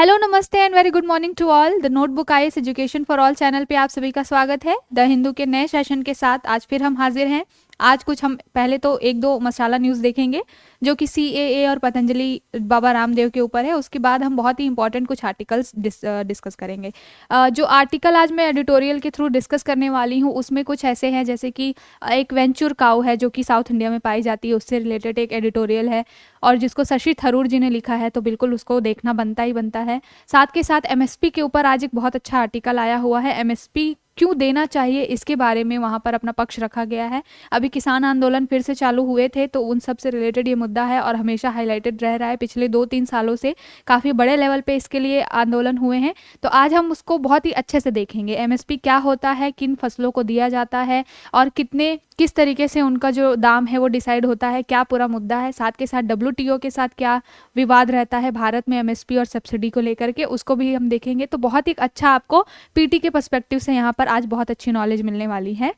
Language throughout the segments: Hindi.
हेलो, नमस्ते and very good morning to all. The notebook IAS education for all channel पे आप सभी का स्वागत है। द हिंदू के नए सेशन के साथ आज फिर हम हाजिर हैं। आज कुछ हम पहले तो एक दो मसाला न्यूज़ देखेंगे जो कि सीएए और पतंजलि बाबा रामदेव के ऊपर है। उसके बाद हम बहुत ही इंपॉर्टेंट कुछ आर्टिकल्स डिस्कस करेंगे। जो आर्टिकल आज मैं एडिटोरियल के थ्रू डिस्कस करने वाली हूँ उसमें कुछ ऐसे हैं जैसे कि एक वेंचुर काऊ है जो कि साउथ इंडिया में पाई जाती है, उससे रिलेटेड एक एडिटोरियल है और जिसको शशि थरूर जी ने लिखा है, तो बिल्कुल उसको देखना बनता ही बनता है। साथ के साथ एमएसपी के ऊपर आज एक बहुत अच्छा आर्टिकल आया हुआ है। एमएसपी क्यों देना चाहिए इसके बारे में वहां पर अपना पक्ष रखा गया है। अभी किसान आंदोलन फिर से चालू हुए थे तो उन सब से रिलेटेड ये मुद्दा है और हमेशा हाईलाइटेड रह रहा है। पिछले 2-3 सालों से काफ़ी बड़े लेवल पे इसके लिए आंदोलन हुए हैं, तो आज हम उसको बहुत ही अच्छे से देखेंगे। एमएसपी क्या होता है, किन फसलों को दिया जाता है और किस तरीके से उनका जो दाम है वो डिसाइड होता है, क्या पूरा मुद्दा है। साथ के साथ डब्ल्यूटीओ के साथ क्या विवाद रहता है भारत में एमएसपी और सब्सिडी को लेकर के, उसको भी हम देखेंगे। तो बहुत ही अच्छा आपको पीटी के पर्सपेक्टिव से यहाँ पर आज बहुत अच्छी नॉलेज मिलने वाली है।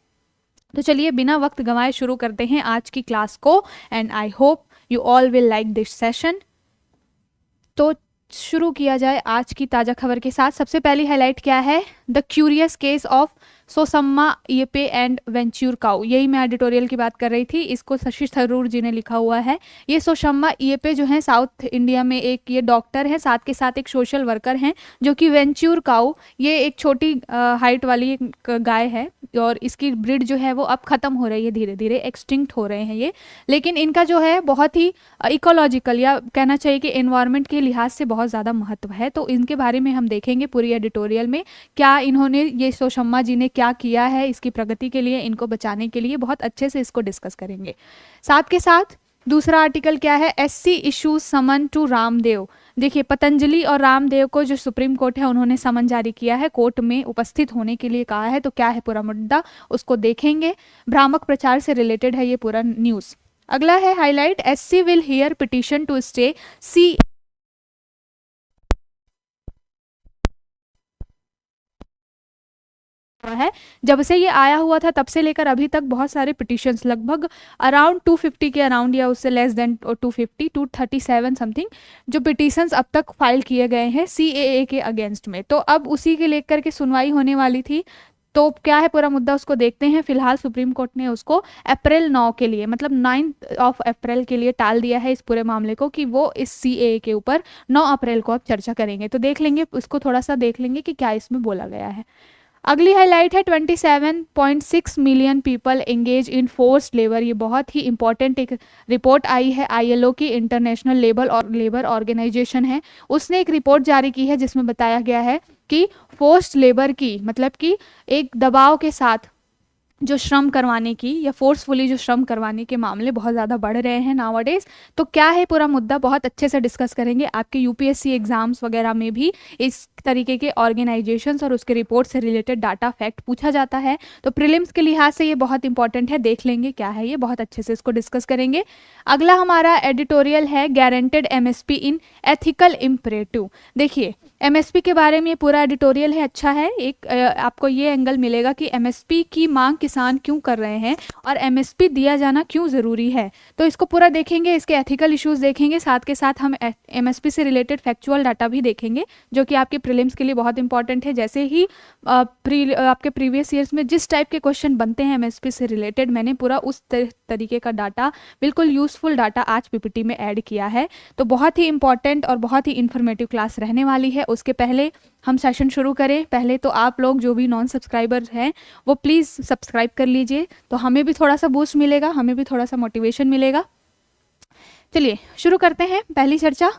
तो चलिए बिना वक्त गंवाए शुरू करते हैं आज की क्लास को and I hope you all will like this session. तो शुरू किया जाए आज की ताज़ा खबर के साथ। सबसे पहली हाईलाइट क्या है, the curious case of Sosamma Iype and Vechur cow. यही मैं एडिटोरियल की बात कर रही थी, इसको शशि थरूर जी ने लिखा हुआ है। ये सोसम्मा इयेपे जो है साउथ इंडिया में एक ये डॉक्टर है, साथ के साथ एक सोशल वर्कर हैं, जो कि वेंचुर काऊ ये एक छोटी हाइट वाली एक गाय है और इसकी ब्रीड जो है वो अब खत्म हो रही है, धीरे धीरे एक्सटिंक्ट हो रहे हैं ये। लेकिन इनका जो है बहुत ही इकोलॉजिकल या कहना चाहिए कि एनवायरनमेंट के लिहाज से बहुत ज़्यादा महत्व है। तो इनके बारे में हम देखेंगे पूरी एडिटोरियल में, क्या इन्होंने ये सोशम्मा जी ने क्या किया है इसकी प्रगति के लिए, इनको बचाने के लिए, बहुत अच्छे से इसको डिस्कस करेंगे। साथ के साथ दूसरा आर्टिकल क्या है, SC issues summon to Ramdev. देखिए, पतंजलि और रामदेव को जो सुप्रीम कोर्ट है उन्होंने समन जारी किया है, कोर्ट में उपस्थित होने के लिए कहा है। तो क्या है पूरा मुद्दा, उसको देखेंगे। भ्रामक प्रचार से रिलेटेड है ये पूरा न्यूज़। अगला है highlight, SC will hear petition to stay सी है। जब से ये आया हुआ था तब से लेकर अभी तक बहुत सारे पिटिशंस, लगभग अराउंड 250 के अराउंड या उससे लेस देन 250, 237 समथिंग जो पिटिशंस अब तक फाइल किए गए हैं सीएए के अगेंस्ट में। तो अब उसी के लेकर के सुनवाई होने वाली थी। तो क्या है पूरा मुद्दा, उसको देखते हैं। फिलहाल सुप्रीम कोर्ट ने उसको अप्रैल 9 के लिए, मतलब 9 ऑफ अप्रैल के लिए टाल दिया है इस पूरे मामले को, कि वो इस सीएए के ऊपर 9 अप्रैल को अब चर्चा करेंगे। तो देख लेंगे, इसको थोड़ा सा देख लेंगे कि क्या इसमें बोला गया है। अगली हाईलाइट है 27.6 million people engage in forced labour. ये बहुत ही इंपॉर्टेंट एक रिपोर्ट आई है आईएलओ की, इंटरनेशनल लेबर ऑर्गेनाइजेशन है, उसने एक रिपोर्ट जारी की है जिसमें बताया गया है कि फोर्स्ड लेबर की, मतलब कि एक दबाव के साथ जो श्रम करवाने की या फोर्सफुली जो श्रम करवाने के मामले बहुत ज़्यादा बढ़ रहे हैं नाउअडेज। तो क्या है पूरा मुद्दा, बहुत अच्छे से डिस्कस करेंगे। आपके यूपीएससी एग्जाम्स वगैरह में भी इस तरीके के ऑर्गेनाइजेशंस और उसके रिपोर्ट से रिलेटेड डाटा फैक्ट पूछा जाता है। तो प्रीलिम्स के लिहाज से ये बहुत इंपॉर्टेंट है, देख लेंगे क्या है ये, बहुत अच्छे से इसको डिस्कस करेंगे। अगला हमारा एडिटोरियल है, गारंटेड एमएसपी इन एथिकल इम्परेटिव। देखिए, एमएसपी के बारे में पूरा एडिटोरियल है, अच्छा है। एक आपको ये एंगल मिलेगा कि एमएसपी की मांग किसान क्यों कर रहे हैं और एमएसपी दिया जाना क्यों ज़रूरी है। तो इसको पूरा देखेंगे, इसके एथिकल इश्यूज देखेंगे, साथ के साथ हम एमएसपी से रिलेटेड फैक्चुअल डाटा भी देखेंगे जो कि आपके प्रीलिम्स के लिए बहुत इंपॉर्टेंट है। जैसे ही आपके प्रीवियस ईयर्स में जिस टाइप के क्वेश्चन बनते हैं एमएसपी से रिलेटेड, मैंने पूरा उस तरीके का डाटा, बिल्कुल यूजफुल डाटा आज पीपीटी में ऐड किया है। तो बहुत ही इंपॉर्टेंट और बहुत ही इन्फॉर्मेटिव क्लास रहने वाली है। उसके पहले हम सेशन शुरू करें, पहले तो आप लोग जो भी नॉन सब्सक्राइबर हैं वो प्लीज़ सब्सक्राइब कर लीजिए, तो हमें भी थोड़ा सा बूस्ट मिलेगा, हमें भी थोड़ा सा मोटिवेशन मिलेगा। चलिए शुरू करते हैं पहली चर्चा।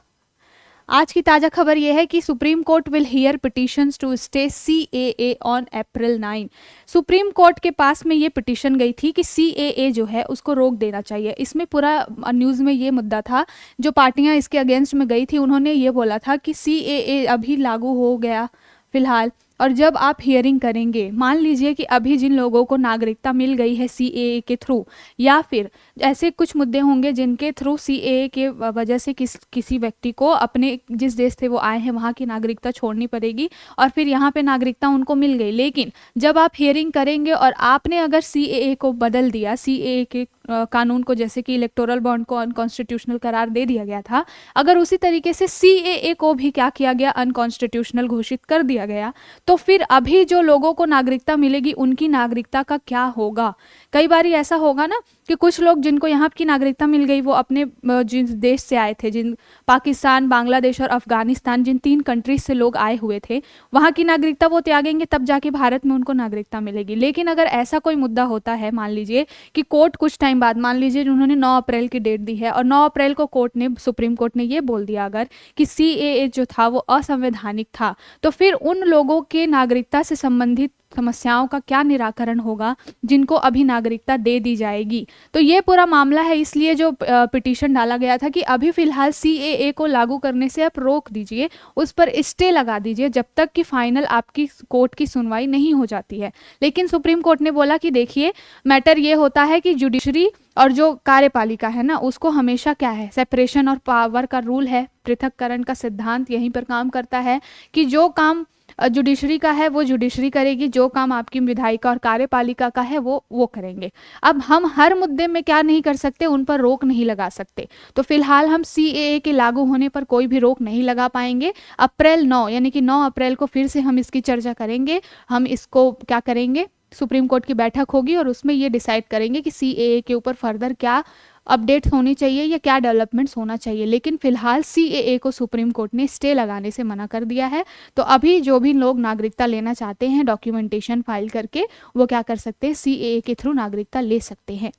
आज की ताज़ा खबर यह है कि Supreme Court will hear petitions to stay CAA on April 9। Supreme Court के पास में ये पिटिशन गई थी कि सीएए जो है उसको रोक देना चाहिए। इसमें पूरा न्यूज़ में ये मुद्दा था, जो पार्टियां इसके अगेंस्ट में गई थी उन्होंने ये बोला था कि सीएए अभी लागू हो गया फिलहाल, और जब आप हियरिंग करेंगे, मान लीजिए कि अभी जिन लोगों को नागरिकता मिल गई है सीएए के थ्रू, या फिर ऐसे कुछ मुद्दे होंगे जिनके थ्रू सीएए के वजह से किसी व्यक्ति को अपने जिस देश से वो आए हैं वहाँ की नागरिकता छोड़नी पड़ेगी और फिर यहाँ पे नागरिकता उनको मिल गई। लेकिन जब आप हियरिंग करेंगे और आपने अगर सीएए को बदल दिया, सीएए के कानून को, जैसे कि इलेक्टोरल बॉन्ड को अनकॉन्स्टिट्यूशनल करार दे दिया गया था, अगर उसी तरीके से सीएए को भी क्या किया गया, अनकॉन्स्टिट्यूशनल घोषित कर दिया गया, तो फिर अभी जो लोगों को नागरिकता मिलेगी उनकी नागरिकता का क्या होगा। कई बार ऐसा होगा ना कि कुछ लोग जिनको यहाँ की नागरिकता मिल गई, वो अपने जिन देश से आए थे, जिन पाकिस्तान, बांग्लादेश और अफगानिस्तान, जिन 3 कंट्रीज से लोग आए हुए थे, वहाँ की नागरिकता वो त्यागेंगे, तब जाके भारत में उनको नागरिकता मिलेगी। लेकिन अगर ऐसा कोई मुद्दा होता है, मान लीजिए कि कोर्ट कुछ टाइम बाद, मान लीजिए उन्होंने 9 अप्रैल की डेट दी है और 9 अप्रैल को कोर्ट ने, सुप्रीम कोर्ट ने ये बोल दिया अगर कि सीएए जो था वो असंवैधानिक था, तो फिर उन लोगों के नागरिकता से संबंधित समस्याओं का क्या निराकरण होगा जिनको अभी नागरिकता दे दी जाएगी। तो ये पूरा मामला है, इसलिए जो पिटीशन डाला गया था कि अभी फिलहाल सीएए को लागू करने से आप रोक दीजिए, उस पर स्टे लगा दीजिए जब तक कि फाइनल आपकी कोर्ट की सुनवाई नहीं हो जाती है। लेकिन सुप्रीम कोर्ट ने बोला कि देखिए, मैटर ये होता है कि जुडिशरी और जो कार्यपालिका है ना, उसको हमेशा क्या है, सेपरेशन और पावर का रूल है, पृथककरण का सिद्धांत यहीं पर काम करता है कि जो काम जुडिशरी का है वो जुडिशरी करेगी, जो काम आपकी विधायिका और कार्यपालिका का है वो करेंगे। अब हम हर मुद्दे में क्या नहीं कर सकते, उन पर रोक नहीं लगा सकते। तो फिलहाल हम सीएए के लागू होने पर कोई भी रोक नहीं लगा पाएंगे। अप्रैल 9 यानी कि 9 अप्रैल को फिर से हम इसकी चर्चा करेंगे। हम इसको क्या करेंगे, सुप्रीम कोर्ट की बैठक होगी और उसमें ये डिसाइड करेंगे कि सीएए के ऊपर फर्दर क्या अपडेट्स होनी चाहिए या क्या डेवलपमेंट्स होना चाहिए। लेकिन फिलहाल सीएए को सुप्रीम कोर्ट ने स्टे लगाने से मना कर दिया है। तो अभी जो भी लोग नागरिकता लेना चाहते हैं, डॉक्यूमेंटेशन फाइल करके वो क्या कर सकते हैं, सीएए के थ्रू नागरिकता ले सकते हैं।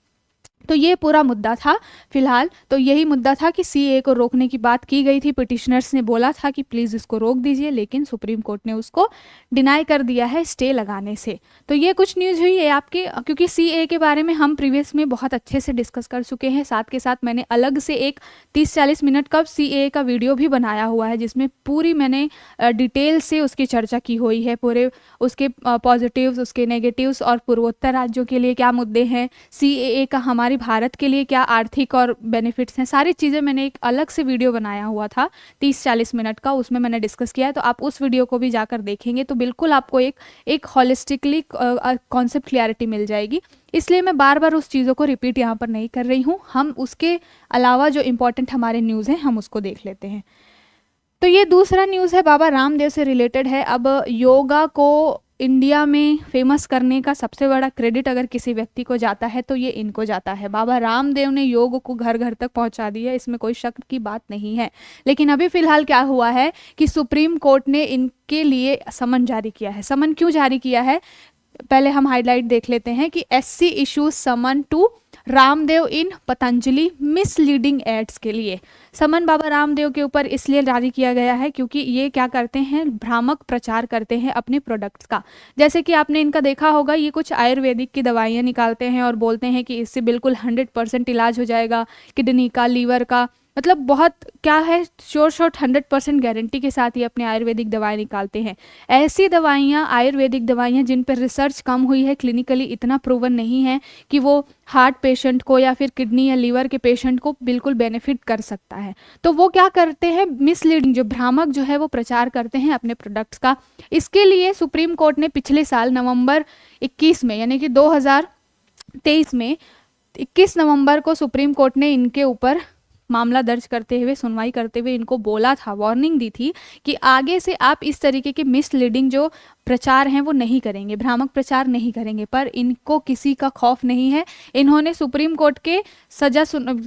तो ये पूरा मुद्दा था फिलहाल। तो यही मुद्दा था कि सीएए को रोकने की बात की गई थी, पिटिशनर्स ने बोला था कि प्लीज़ इसको रोक दीजिए, लेकिन सुप्रीम कोर्ट ने उसको डिनाई कर दिया है स्टे लगाने से। तो ये कुछ न्यूज़ हुई है आपके, क्योंकि सीएए के बारे में हम प्रीवियस में बहुत अच्छे से डिस्कस कर चुके हैं। साथ के साथ मैंने अलग से एक 30-40 मिनट का सीएए का वीडियो भी बनाया हुआ है, जिसमें पूरी मैंने डिटेल से उसकी चर्चा की हुई है, पूरे उसके पॉजिटिव्स, उसके नेगेटिव्स और पूर्वोत्तर राज्यों के लिए क्या मुद्दे हैं, सीएए का हमारे भारत के लिए क्या आर्थिक और बेनिफिट्स हैं, सारी चीज़ें मैंने एक अलग से वीडियो बनाया हुआ था 30-40 मिनट का, उसमें मैंने डिस्कस किया है। तो आप उस वीडियो को भी जाकर देखेंगे तो बिल्कुल आपको एक हॉलिस्टिकली कॉन्सेप्ट क्लियरिटी मिल जाएगी। इसलिए मैं बार बार उस चीज़ों को रिपीट यहाँ पर नहीं कर रही हूँ। हम उसके अलावा जो इम्पोर्टेंट हमारे न्यूज़ हैं हम उसको देख लेते हैं। तो ये दूसरा न्यूज़ है, बाबा रामदेव से रिलेटेड है। अब योगा को इंडिया में फेमस करने का सबसे बड़ा क्रेडिट अगर किसी व्यक्ति को जाता है तो ये इनको जाता है। बाबा रामदेव ने योग को घर घर तक पहुंचा दिया, इसमें कोई शक की बात नहीं है। लेकिन अभी फिलहाल क्या हुआ है कि सुप्रीम कोर्ट ने इनके लिए समन जारी किया है। समन क्यों जारी किया है, पहले हम हाईलाइट देख लेते हैं कि SC issues summon to Ramdev in Patanjali misleading ads के लिए। समन बाबा रामदेव के ऊपर इसलिए जारी किया गया है क्योंकि ये क्या करते हैं, भ्रामक प्रचार करते हैं अपने प्रोडक्ट्स का। जैसे कि आपने इनका देखा होगा, ये कुछ आयुर्वेदिक की दवाइयाँ निकालते हैं और बोलते हैं कि इससे बिल्कुल 100% इलाज हो जाएगा, किडनी का, लीवर का, मतलब बहुत क्या है, शॉर्ट 100% गारंटी के साथ ही अपने आयुर्वेदिक दवाएं निकालते हैं। ऐसी दवाइयाँ, आयुर्वेदिक दवाइयाँ जिन पर रिसर्च कम हुई है, क्लिनिकली इतना प्रूवन नहीं है कि वो हार्ट पेशेंट को या फिर किडनी या लीवर के पेशेंट को बिल्कुल बेनिफिट कर सकता है, तो वो क्या करते हैं, मिसलीडिंग, जो भ्रामक जो है वो प्रचार करते हैं अपने प्रोडक्ट्स का। इसके लिए सुप्रीम कोर्ट ने पिछले साल नवंबर 21 में, यानी कि 2023 में 21 नवंबर को सुप्रीम कोर्ट ने इनके ऊपर मामला दर्ज करते हुए, सुनवाई करते हुए इनको बोला था, वार्निंग दी थी कि आगे से आप इस तरीके के मिसलीडिंग जो प्रचार हैं वो नहीं करेंगे, भ्रामक प्रचार नहीं करेंगे। पर इनको किसी का खौफ नहीं है। इन्होंने सुप्रीम कोर्ट के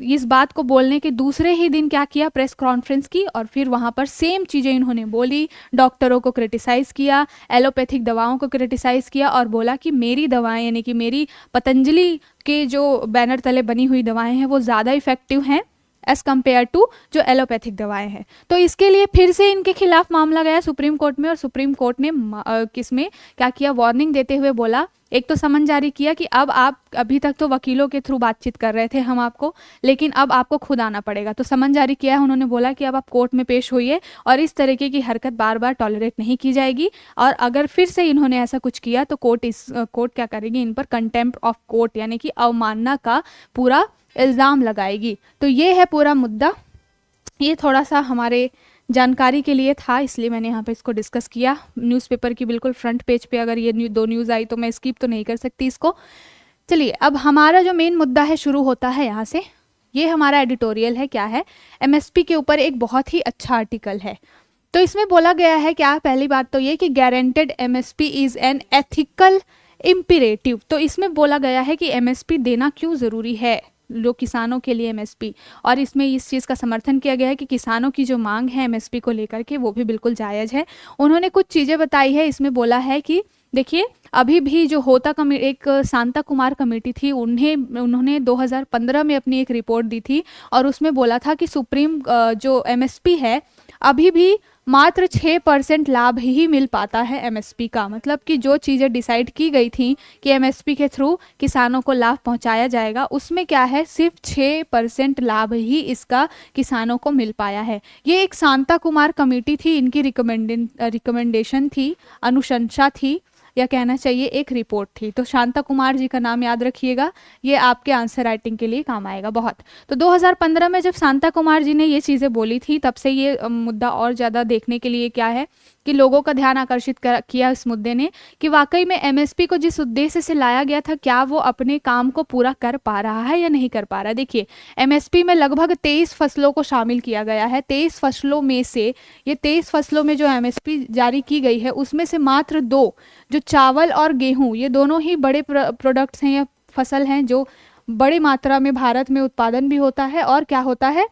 इस बात को बोलने के दूसरे ही दिन क्या किया, प्रेस कॉन्फ्रेंस की और फिर वहाँ पर सेम चीज़ें इन्होंने बोली, डॉक्टरों को क्रिटिसाइज़ किया, एलोपैथिक दवाओं को क्रिटिसाइज़ किया और बोला कि मेरी दवाएं, यानी कि मेरी पतंजलि के जो बैनर तले बनी हुई दवाएं हैं वो ज़्यादा इफेक्टिव हैं एज कम्पेयर टू जो एलोपैथिक दवाएं हैं। तो इसके लिए फिर से इनके खिलाफ मामला गया सुप्रीम कोर्ट में और सुप्रीम कोर्ट ने किसमें क्या किया, वार्निंग देते हुए बोला, एक तो समन जारी किया कि अब आप, अभी तक तो वकीलों के थ्रू बातचीत कर रहे थे हम आपको, लेकिन अब आपको खुद आना पड़ेगा। तो समन जारी किया है, उन्होंने बोला कि अब आप कोर्ट में पेश होइए और इस तरीके की हरकत बार बार टॉलरेट नहीं की जाएगी और अगर फिर से इन्होंने ऐसा कुछ किया तो कोर्ट क्या करेगी, इन पर कंटेम्प्ट ऑफ कोर्ट यानी कि अवमानना का पूरा इल्ज़ाम लगाएगी। तो ये है पूरा मुद्दा। ये थोड़ा सा हमारे जानकारी के लिए था, इसलिए मैंने यहाँ पे इसको डिस्कस किया। न्यूज़पेपर की बिल्कुल फ्रंट पेज पे अगर ये दो न्यूज़ आई तो मैं स्किप तो नहीं कर सकती इसको। चलिए अब हमारा जो मेन मुद्दा है शुरू होता है यहाँ से। ये हमारा एडिटोरियल है, क्या है, एमएसपी के ऊपर एक बहुत ही अच्छा आर्टिकल है। तो इसमें बोला गया है क्या, पहली बात तो ये कि guaranteed MSP is an ethical imperative. तो इसमें बोला गया है कि एमएसपी देना क्यों ज़रूरी है जो किसानों के लिए एमएसपी, और इसमें इस चीज़ का समर्थन किया गया है कि किसानों की जो मांग है एमएसपी को लेकर के वो भी बिल्कुल जायज़ है। उन्होंने कुछ चीज़ें बताई है, इसमें बोला है कि देखिए अभी भी जो होता एक शांता कुमार कमेटी थी, उन्होंने 2015 में अपनी एक रिपोर्ट दी थी और उसमें बोला था कि सुप्रीम जो एमएसपी है अभी भी मात्र 6% लाभ ही मिल पाता है एमएसपी का। मतलब कि जो चीज़ें डिसाइड की गई थी कि एमएसपी के थ्रू किसानों को लाभ पहुंचाया जाएगा, उसमें क्या है, सिर्फ 6% लाभ ही इसका किसानों को मिल पाया है। ये एक शांता कुमार कमेटी थी, इनकी रिकमेंडेशन थी, अनुशंसा थी, या कहना चाहिए एक रिपोर्ट थी। तो शांता कुमार जी का नाम याद रखिएगा, ये आपके आंसर राइटिंग के लिए काम आएगा बहुत। तो 2015 में जब शांता कुमार जी ने ये चीज़ें बोली थी, तब से ये मुद्दा और ज़्यादा देखने के लिए क्या है कि लोगों का ध्यान आकर्षित किया इस मुद्दे ने कि वाकई में एमएसपी को जिस उद्देश्य से लाया गया था, क्या वो अपने काम को पूरा कर पा रहा है या नहीं कर पा रहा है। देखिए एमएसपी में लगभग 23 फसलों को शामिल किया गया है। 23 फसलों में से, ये 23 फसलों में जो एमएसपी जारी की गई है उसमें से मात्र 2, जो चावल और गेहूं, ये दोनों ही बड़े प्रोडक्ट्स हैं या फसल हैं जो बड़ी मात्रा में भारत में उत्पादन भी होता है और क्या होता है,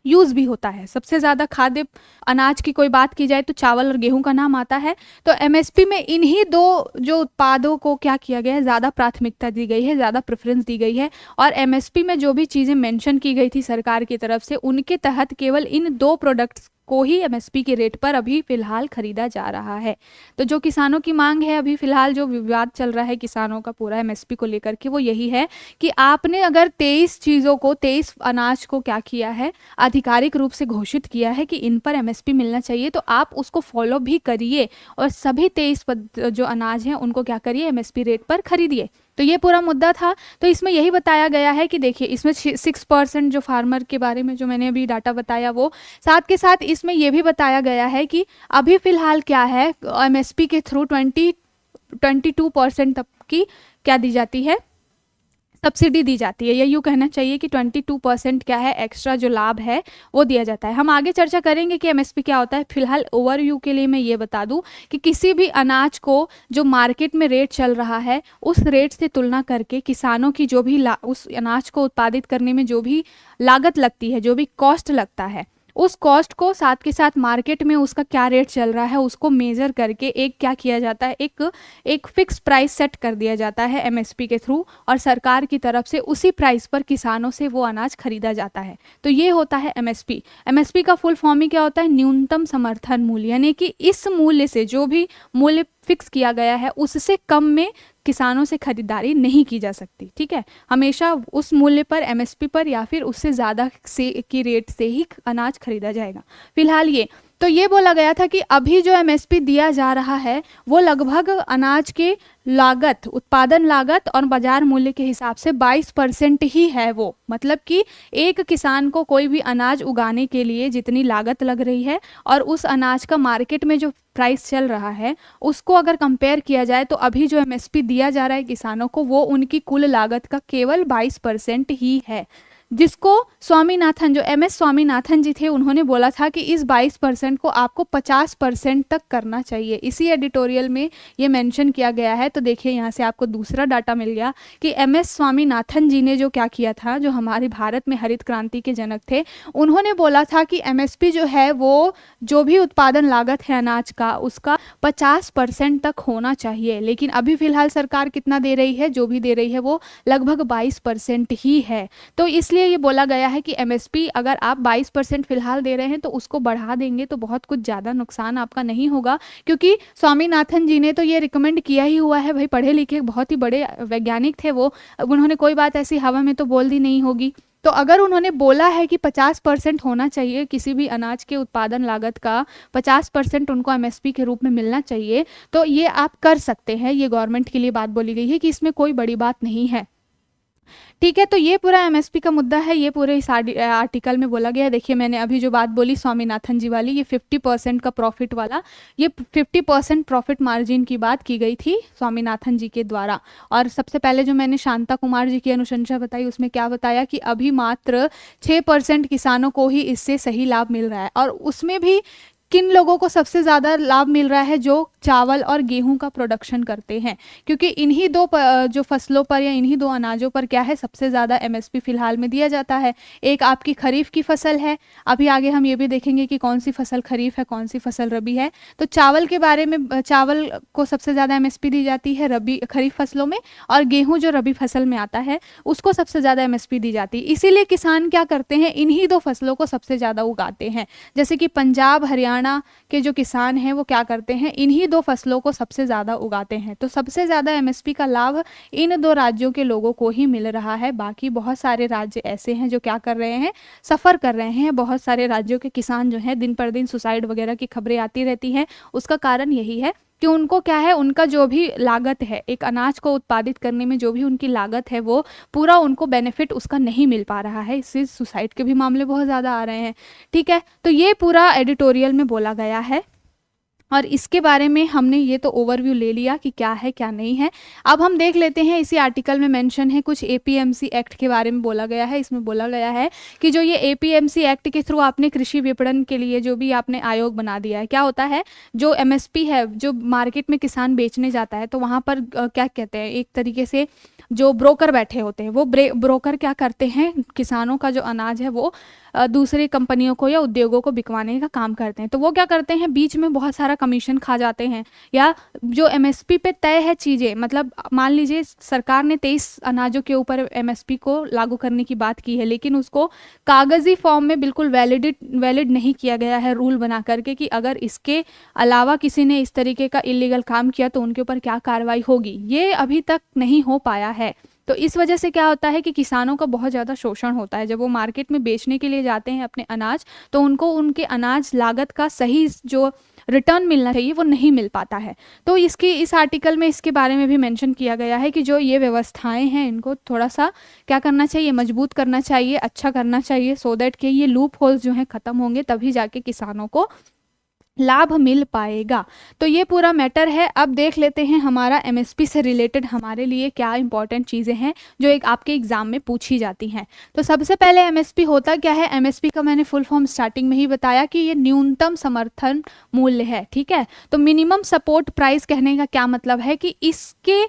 यूज भी होता है। सबसे ज्यादा खाद्य अनाज की कोई बात की जाए तो चावल और गेहूं का नाम आता है। तो एमएसपी में इन्हीं 2 जो उत्पादों को क्या किया गया है, ज्यादा प्राथमिकता दी गई है, ज्यादा प्रेफरेंस दी गई है। और एमएसपी में जो भी चीजें मेंशन की गई थी सरकार की तरफ से, उनके तहत केवल इन 2 प्रोडक्ट्स को ही एमएसपी के रेट पर अभी फिलहाल खरीदा जा रहा है। तो जो किसानों की मांग है, अभी फिलहाल जो विवाद चल रहा है किसानों का पूरा एमएसपी को लेकर के, वो यही है कि आपने अगर 23 चीज़ों को, 23 अनाज को क्या किया है, आधिकारिक रूप से घोषित किया है कि इन पर एमएसपी मिलना चाहिए, तो आप उसको फॉलो भी करिए और सभी 23 जो अनाज हैं उनको क्या करिए, एमएसपी रेट पर खरीदिए। तो ये पूरा मुद्दा था। तो इसमें यही बताया गया है कि देखिए इसमें 6% जो फार्मर के बारे में जो मैंने अभी डाटा बताया, वो साथ के साथ इसमें यह भी बताया गया है कि अभी फिलहाल क्या है, एमएसपी के थ्रू 22% तक की क्या दी जाती है, सब्सिडी दी जाती है, या यूँ कहना चाहिए कि 22% क्या है, एक्स्ट्रा जो लाभ है वो दिया जाता है। हम आगे चर्चा करेंगे कि एमएसपी क्या होता है। फिलहाल ओवरव्यू के लिए मैं ये बता दूं कि किसी भी अनाज को जो मार्केट में रेट चल रहा है उस रेट से तुलना करके किसानों की जो भी उस अनाज को उत्पादित करने में जो भी लागत लगती है, जो भी कॉस्ट लगता है, उस कॉस्ट को साथ के साथ मार्केट में उसका क्या रेट चल रहा है उसको मेजर करके एक क्या किया जाता है, एक फिक्स प्राइस सेट कर दिया जाता है एमएसपी के थ्रू, और सरकार की तरफ से उसी प्राइस पर किसानों से वो अनाज खरीदा जाता है। तो ये होता है एमएसपी। एमएसपी का फुल फॉर्म ही क्या होता है, न्यूनतम समर्थन मूल्य, यानी कि इस मूल्य से, जो भी मूल्य फिक्स किया गया है उससे कम में किसानों से खरीदारी नहीं की जा सकती। ठीक है, हमेशा उस मूल्य पर, एमएसपी पर या फिर उससे ज़्यादा से की रेट से ही अनाज खरीदा जाएगा। फिलहाल ये तो ये बोला गया था कि अभी जो एमएसपी दिया जा रहा है वो लगभग अनाज के लागत, उत्पादन लागत और बाजार मूल्य के हिसाब से 22% ही है वो। मतलब कि एक किसान को कोई भी अनाज उगाने के लिए जितनी लागत लग रही है और उस अनाज का मार्केट में जो प्राइस चल रहा है उसको अगर कंपेयर किया जाए तो अभी जो एमएसपी दिया जा रहा है किसानों को वो उनकी कुल लागत का केवल 22% ही है, जिसको स्वामीनाथन, जो एमएस स्वामीनाथन जी थे, उन्होंने बोला था कि इस 22% को आपको 50% तक करना चाहिए। इसी एडिटोरियल में ये मेंशन किया गया है। तो देखिए यहाँ से आपको दूसरा डाटा मिल गया कि एमएस स्वामीनाथन जी ने जो क्या किया था, जो हमारे भारत में हरित क्रांति के जनक थे, उन्होंने बोला था कि एमएसपी जो है वो जो भी उत्पादन लागत है अनाज का उसका 50% तक होना चाहिए। लेकिन अभी फिलहाल सरकार कितना दे रही है, जो भी दे रही है वो लगभग 22% ही है। तो इसलिए ये बोला गया है कि एमएसपी अगर आप 22% फिलहाल दे रहे हैं तो उसको बढ़ा देंगे तो बहुत कुछ ज़्यादा नुकसान आपका नहीं होगा, क्योंकि स्वामीनाथन जी ने तो ये रिकमेंड किया ही हुआ है। भाई पढ़े लिखे बहुत ही बड़े वैज्ञानिक थे वो, उन्होंने कोई बात ऐसी हवा में तो बोल दी नहीं होगी। तो अगर उन्होंने बोला है कि 50% होना चाहिए, किसी भी अनाज के उत्पादन लागत का 50% उनको एमएसपी के रूप में मिलना चाहिए, तो ये आप कर सकते हैं। ये गवर्नमेंट के लिए बात बोली गई है कि इसमें कोई बड़ी बात नहीं है। ठीक है, तो ये पूरा एमएसपी का मुद्दा है, ये पूरे इस आर्टिकल में बोला गया है। देखिए मैंने अभी जो बात बोली स्वामीनाथन जी वाली, ये 50% का प्रॉफिट वाला, ये 50% प्रॉफिट मार्जिन की बात की गई थी स्वामीनाथन जी के द्वारा। और सबसे पहले जो मैंने शांता कुमार जी की अनुशंसा बताई, उसमें क्या बताया कि अभी मात्र 6% किसानों को ही इससे सही लाभ मिल रहा है। और उसमें भी किन लोगों को सबसे ज़्यादा लाभ मिल रहा है? जो चावल और गेहूं का प्रोडक्शन करते हैं, क्योंकि इन्हीं दो जो फसलों पर या इन्हीं दो अनाजों पर क्या है, सबसे ज़्यादा एमएसपी फिलहाल में दिया जाता है। एक आपकी खरीफ की फसल है, अभी आगे हम ये भी देखेंगे कि कौन सी फसल खरीफ है, कौन सी फसल रबी है। तो चावल के बारे में, चावल को सबसे ज़्यादा एमएसपी दी जाती है रबी खरीफ फसलों में, और गेहूँ जो रबी फसल में आता है उसको सबसे ज़्यादा एमएसपी दी जाती है। इसीलिए किसान क्या करते हैं, इन्हीं दो फसलों को सबसे ज़्यादा उगाते हैं। जैसे कि पंजाब हरियाणा के जो किसान हैं वो क्या करते हैं, इन्हीं दो फसलों को सबसे ज़्यादा उगाते हैं। तो सबसे ज़्यादा एमएसपी का लाभ इन दो राज्यों के लोगों को ही मिल रहा है। बाकी बहुत सारे राज्य ऐसे हैं जो क्या कर रहे हैं, सफ़र कर रहे हैं। बहुत सारे राज्यों के किसान जो हैं, दिन पर दिन सुसाइड वगैरह की खबरें आती रहती हैं। उसका कारण यही है कि उनको क्या है, उनका जो भी लागत है, एक अनाज को उत्पादित करने में जो भी उनकी लागत है, वो पूरा उनको बेनिफिट उसका नहीं मिल पा रहा है। इससे सुसाइड के भी मामले बहुत ज़्यादा आ रहे हैं। ठीक है, तो ये पूरा एडिटोरियल में बोला गया है और इसके बारे में हमने ये तो ओवरव्यू ले लिया कि क्या है क्या नहीं है। अब हम देख लेते हैं, इसी आर्टिकल में मेंशन है कुछ एपीएमसी एक्ट के बारे में बोला गया है। इसमें बोला गया है कि जो ये एपीएमसी एक्ट के थ्रू आपने कृषि विपणन के लिए जो भी आपने आयोग बना दिया है, क्या होता है, जो एमएसपी है, जो मार्केट में किसान बेचने जाता है, तो वहाँ पर क्या कहते हैं, एक तरीके से जो ब्रोकर बैठे होते हैं, वो ब्रोकर क्या करते हैं, किसानों का जो अनाज है वो दूसरी कंपनियों को या उद्योगों को बिकवाने का काम करते हैं। तो वो क्या करते हैं, बीच में बहुत सारा कमीशन खा जाते हैं, या जो एमएसपी पे तय है चीज़ें, मतलब मान लीजिए सरकार ने 23 अनाजों के ऊपर एमएसपी को लागू करने की बात की है, लेकिन उसको कागजी फॉर्म में बिल्कुल वैलिड नहीं किया गया है रूल बना करके कि अगर इसके अलावा किसी ने इस तरीके का इलीगल काम किया तो उनके ऊपर क्या कार्रवाई होगी। ये अभी तक नहीं हो पाया है। तो इस वजह से क्या होता है कि किसानों का बहुत ज़्यादा शोषण होता है। जब वो मार्केट में बेचने के लिए जाते हैं अपने अनाज, तो उनको उनके अनाज लागत का सही जो रिटर्न मिलना चाहिए वो नहीं मिल पाता है। तो इस आर्टिकल में इसके बारे में भी मेंशन किया गया है कि जो ये व्यवस्थाएं हैं इनको थोड़ा सा क्या करना चाहिए, मजबूत करना चाहिए, अच्छा करना चाहिए, सो दैट कि ये लूप होल्स जो हैं ख़त्म होंगे, तभी जाके किसानों को लाभ मिल पाएगा। तो ये पूरा मैटर है। अब देख लेते हैं हमारा एमएसपी से रिलेटेड हमारे लिए क्या इंपॉर्टेंट चीज़ें हैं जो एक आपके एग्जाम में पूछी जाती हैं। तो सबसे पहले एमएसपी होता क्या है? एमएसपी का मैंने फुल फॉर्म स्टार्टिंग में ही बताया कि ये न्यूनतम समर्थन मूल्य है। ठीक है, तो मिनिमम सपोर्ट प्राइस कहने का क्या मतलब है कि इसके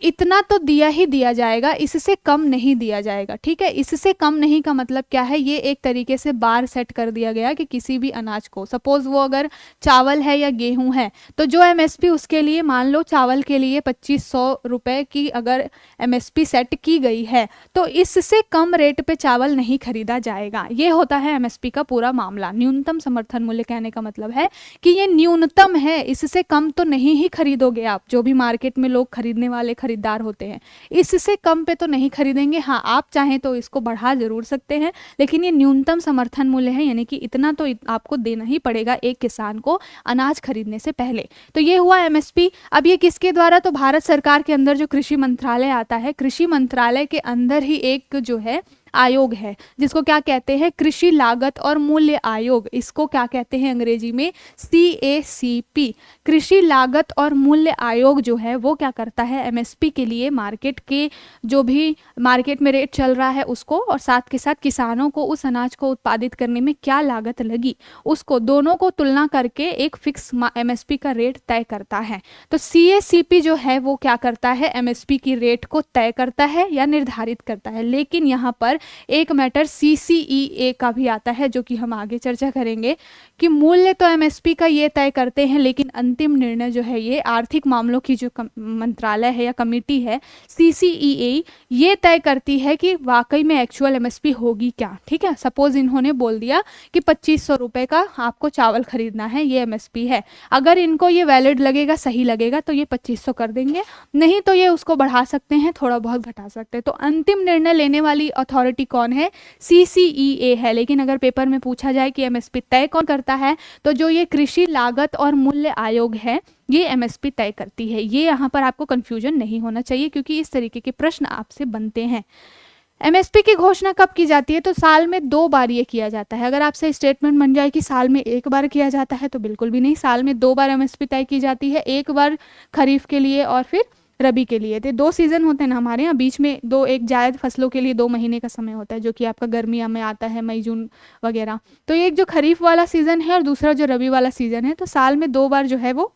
इतना तो दिया ही दिया जाएगा, इससे कम नहीं दिया जाएगा। ठीक है, इससे कम नहीं का मतलब क्या है, ये एक तरीके से बार सेट कर दिया गया कि किसी भी अनाज को, सपोज वो अगर चावल है या गेहूं है, तो जो एमएसपी उसके लिए, मान लो चावल के लिए 2500 रुपए की अगर एमएसपी सेट की गई है, तो इससे कम रेट पे चावल नहीं खरीदा जाएगा। ये होता है एमएसपी का पूरा मामला। न्यूनतम समर्थन मूल्य कहने का मतलब है कि ये न्यूनतम है, इससे कम तो नहीं ही खरीदोगे आप। जो भी मार्केट में लोग खरीदने वाले खरीदार होते हैं, इससे कम पे तो नहीं खरीदेंगे। हाँ, आप चाहें तो इसको बढ़ा जरूर सकते हैं, लेकिन ये न्यूनतम समर्थन मूल्य है, यानी कि इतना तो आपको देना ही पड़ेगा एक किसान को अनाज खरीदने से पहले। तो ये हुआ एमएसपी। अब ये किसके द्वारा? तो भारत सरकार के अंदर जो कृषि मंत्रालय आता है, कृषि मंत्रालय के अंदर ही एक जो है आयोग है, जिसको क्या कहते हैं, कृषि लागत और मूल्य आयोग। इसको क्या कहते हैं अंग्रेजी में? CACP। कृषि लागत और मूल्य आयोग जो है वो क्या करता है, एमएसपी के लिए मार्केट के जो भी मार्केट में रेट चल रहा है उसको, और साथ के साथ किसानों को उस अनाज को उत्पादित करने में क्या लागत लगी उसको, दोनों को तुलना करके एक फिक्स एमएसपी का रेट तय करता है। तो CACP जो है वो क्या करता है, एमएसपी की रेट को तय करता है या निर्धारित करता है। लेकिन यहाँ पर एक मैटर CCEA का भी आता है, जो कि हम आगे चर्चा करेंगे कि मूल्य तो एमएसपी का ये तय करते हैं, लेकिन अंतिम निर्णय जो है ये आर्थिक मामलों की जो मंत्रालय है या कमेटी है CCEA, ये तय करती है कि वाकई में एक्चुअल एमएसपी होगी क्या। ठीक है, सपोज इन्होंने बोल दिया कि 2500 रुपये का आपको चावल खरीदना है, ये एमएसपी है। अगर इनको ये वैलिड लगेगा, सही लगेगा, तो ये 2500 कर देंगे, नहीं तो ये उसको बढ़ा सकते हैं, थोड़ा बहुत घटा सकते हैं। तो अंतिम निर्णय लेने वाली अथॉरिटी अथॉरिटी कौन है, CCEA है। लेकिन अगर पेपर में पूछा जाए कि एमएसपी तय कौन करता है, तो जो ये कृषि लागत और मूल्य आयोग है, ये एमएसपी तय करती है। ये यहाँ पर आपको कंफ्यूजन नहीं होना चाहिए, क्योंकि इस तरीके के प्रश्न आपसे बनते हैं। एमएसपी की घोषणा कब की जाती है, तो साल में 2 बार ये किया जाता है। अगर आपसे स्टेटमेंट बन जाए कि साल में 1 बार किया जाता है, तो बिल्कुल भी नहीं, साल में 2 बार एमएसपी तय की जाती है। एक बार खरीफ के लिए और फिर रबी के लिए। तो 2 सीजन होते हैं ना हमारे यहाँ, बीच में एक जायद फसलों के लिए 2 महीने का समय होता है, जो कि आपका गर्मियों में आता है, मई जून वगैरह। तो एक जो खरीफ वाला सीजन है और दूसरा जो रबी वाला सीजन है, तो साल में 2 बार जो है वो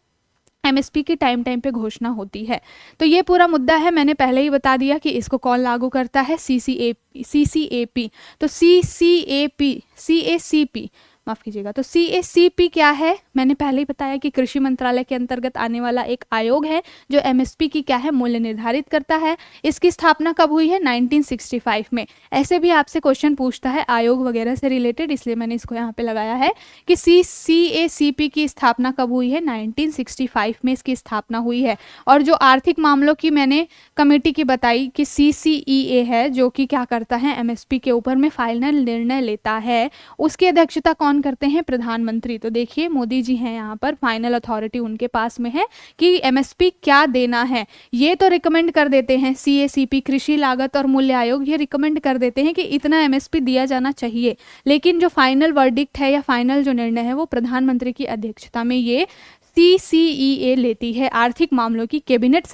एमएसपी की टाइम पे घोषणा होती है। तो ये पूरा मुद्दा है, मैंने पहले ही बता दिया कि इसको कौन लागू करता है, CCAP। तो CACP माफ कीजिएगा, तो CACP क्या है, मैंने पहले ही बताया कि कृषि मंत्रालय के अंतर्गत आने वाला एक आयोग है जो एमएसपी की क्या है, मूल्य निर्धारित करता है। इसकी स्थापना कब हुई है, 1965 में। ऐसे भी आपसे क्वेश्चन पूछता है आयोग वगैरह से रिलेटेड, इसलिए मैंने इसको यहाँ पे लगाया है कि CACP की स्थापना कब हुई है, 1965 में इसकी स्थापना हुई है। और जो आर्थिक मामलों की मैंने कमेटी की बताई कि CCEA है, जो कि क्या करता है, एमएसपी के ऊपर में फाइनल निर्णय लेता है, उसकी अध्यक्षता कौन करते हैं, प्रधानमंत्री। तो देखिए मोदी जी हैं यहाँ पर, फाइनल अथॉरिटी उनके पास में है कि एमएसपी क्या देना है। ये तो रिकमेंड कर देते हैं, CACP कृषि लागत और मूल्य आयोग, ये रिकमेंड कर देते हैं कि इतना एमएसपी दिया जाना चाहिए। लेकिन जो फाइनल वर्डिक्ट है या फाइनल जो निर्णय है, वो प्रधानमंत्री की अध्यक्षता में ये CCEA लेती है। आर्थिक मामलों की कैबिनेट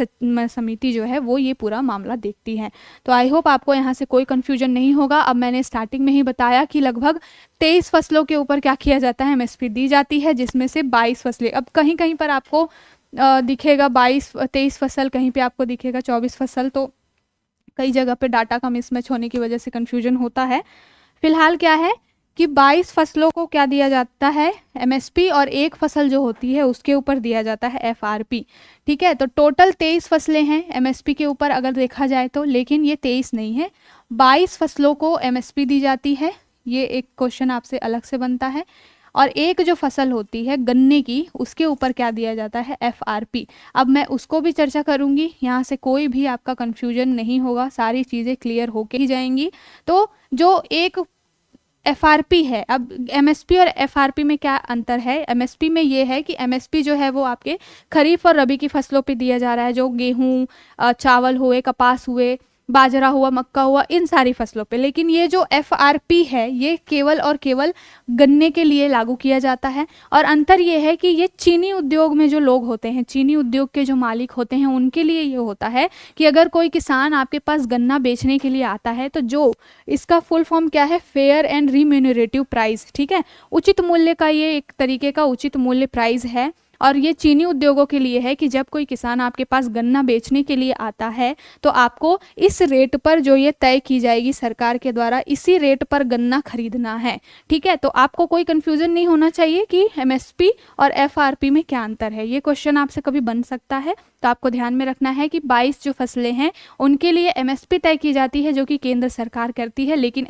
समिति जो है वो ये पूरा मामला देखती है। तो आई होप आपको यहाँ से कोई कंफ्यूजन नहीं होगा। अब मैंने स्टार्टिंग में ही बताया कि लगभग 23 फसलों के ऊपर क्या किया जाता है, एमएसपी दी जाती है, जिसमें से 22 फसलें, अब कहीं कहीं पर आपको दिखेगा 23 फसल, कहीं पे आपको दिखेगा 24 फसल। तो कई जगह पे डाटा का मिसमैच होने की वजह से कंफ्यूजन होता है। फिलहाल क्या है कि 22 फसलों को क्या दिया जाता है, एमएसपी, और एक फसल जो होती है उसके ऊपर दिया जाता है FRP। ठीक है, तो टोटल 23 फसलें हैं एमएसपी के ऊपर अगर देखा जाए तो, लेकिन ये 23 नहीं है, 22 फसलों को एमएसपी दी जाती है। ये एक क्वेश्चन आपसे अलग से बनता है। और एक जो फसल होती है गन्ने की, उसके ऊपर क्या दिया जाता है, FRP। अब मैं उसको भी चर्चा करूंगी, यहाँ से कोई भी आपका कंफ्यूजन नहीं होगा, सारी चीज़ें क्लियर होके ही जाएंगी। तो जो एक FRP है, अब MSP और FRP में क्या अंतर है, MSP में ये है कि MSP जो है वो आपके खरीफ और रबी की फसलों पे दिया जा रहा है, जो गेहूँ, चावल हुए, कपास हुए, बाजरा हुआ, मक्का हुआ, इन सारी फसलों पे। लेकिन ये जो FRP है ये केवल और केवल गन्ने के लिए लागू किया जाता है। और अंतर ये है कि ये चीनी उद्योग में जो लोग होते हैं, चीनी उद्योग के जो मालिक होते हैं, उनके लिए ये होता है कि अगर कोई किसान आपके पास गन्ना बेचने के लिए आता है, तो जो इसका फुल फॉर्म क्या है, फेयर एंड रिम्यूनरेटिव प्राइस। ठीक है, उचित मूल्य का ये एक तरीके का उचित मूल्य प्राइस है। और ये चीनी उद्योगों के लिए है कि जब कोई किसान आपके पास गन्ना बेचने के लिए आता है, तो आपको इस रेट पर, जो ये तय की जाएगी सरकार के द्वारा, इसी रेट पर गन्ना खरीदना है। ठीक है, तो आपको कोई कंफ्यूजन नहीं होना चाहिए कि एमएसपी और एफआरपी में क्या अंतर है। ये क्वेश्चन आपसे कभी बन सकता है, तो आपको ध्यान में रखना है कि 22 जो फसलें हैं उनके लिए एमएसपी तय की जाती है, जो कि केंद्र सरकार करती है, लेकिन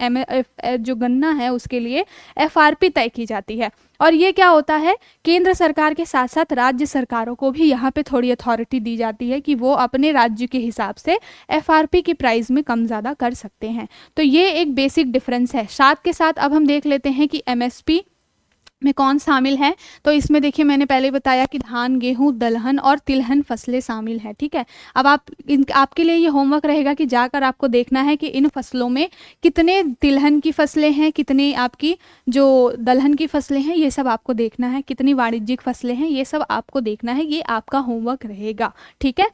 जो गन्ना है उसके लिए एफआरपी तय की जाती है। और ये क्या होता है, केंद्र सरकार के साथ साथ राज्य सरकारों को भी यहाँ पे थोड़ी अथॉरिटी दी जाती है कि वो अपने राज्य के हिसाब से एफआरपी की प्राइस में कम ज़्यादा कर सकते हैं। तो ये एक बेसिक डिफरेंस है। साथ के साथ अब हम देख लेते हैं कि एमएसपी में कौन शामिल है। तो इसमें देखिए, मैंने पहले बताया कि धान, गेहूं, दलहन और तिलहन फसलें शामिल हैं। ठीक है, अब आपके लिए ये होमवर्क रहेगा कि जाकर आपको देखना है कि इन फसलों में कितने तिलहन की फसलें हैं, कितनी आपकी जो दलहन की फसलें हैं, ये सब आपको देखना है, कितनी वाणिज्यिक फसलें हैं, ये सब आपको देखना है। ये आपका होमवर्क रहेगा। ठीक है,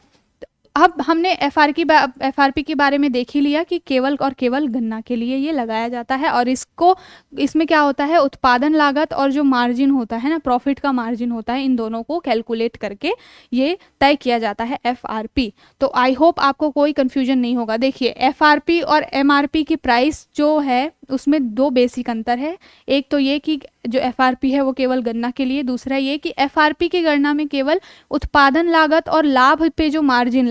अब हमने एफआरपी के बारे में देख ही लिया कि केवल और केवल गन्ना के लिए ये लगाया जाता है। और इसमें क्या होता है, उत्पादन लागत और जो मार्जिन होता है ना, प्रॉफिट का मार्जिन होता है, इन दोनों को कैलकुलेट करके ये तय किया जाता है एफआरपी। तो आई होप आपको कोई कंफ्यूजन नहीं होगा। देखिए, एफआरपी और एमआरपी की प्राइस जो है उसमें 2 बेसिक अंतर है। एक तो ये कि जो एफआरपी है वो केवल गन्ना के लिए, दूसरा ये कि एफआरपी की गणना में केवल उत्पादन लागत और लाभ पे जो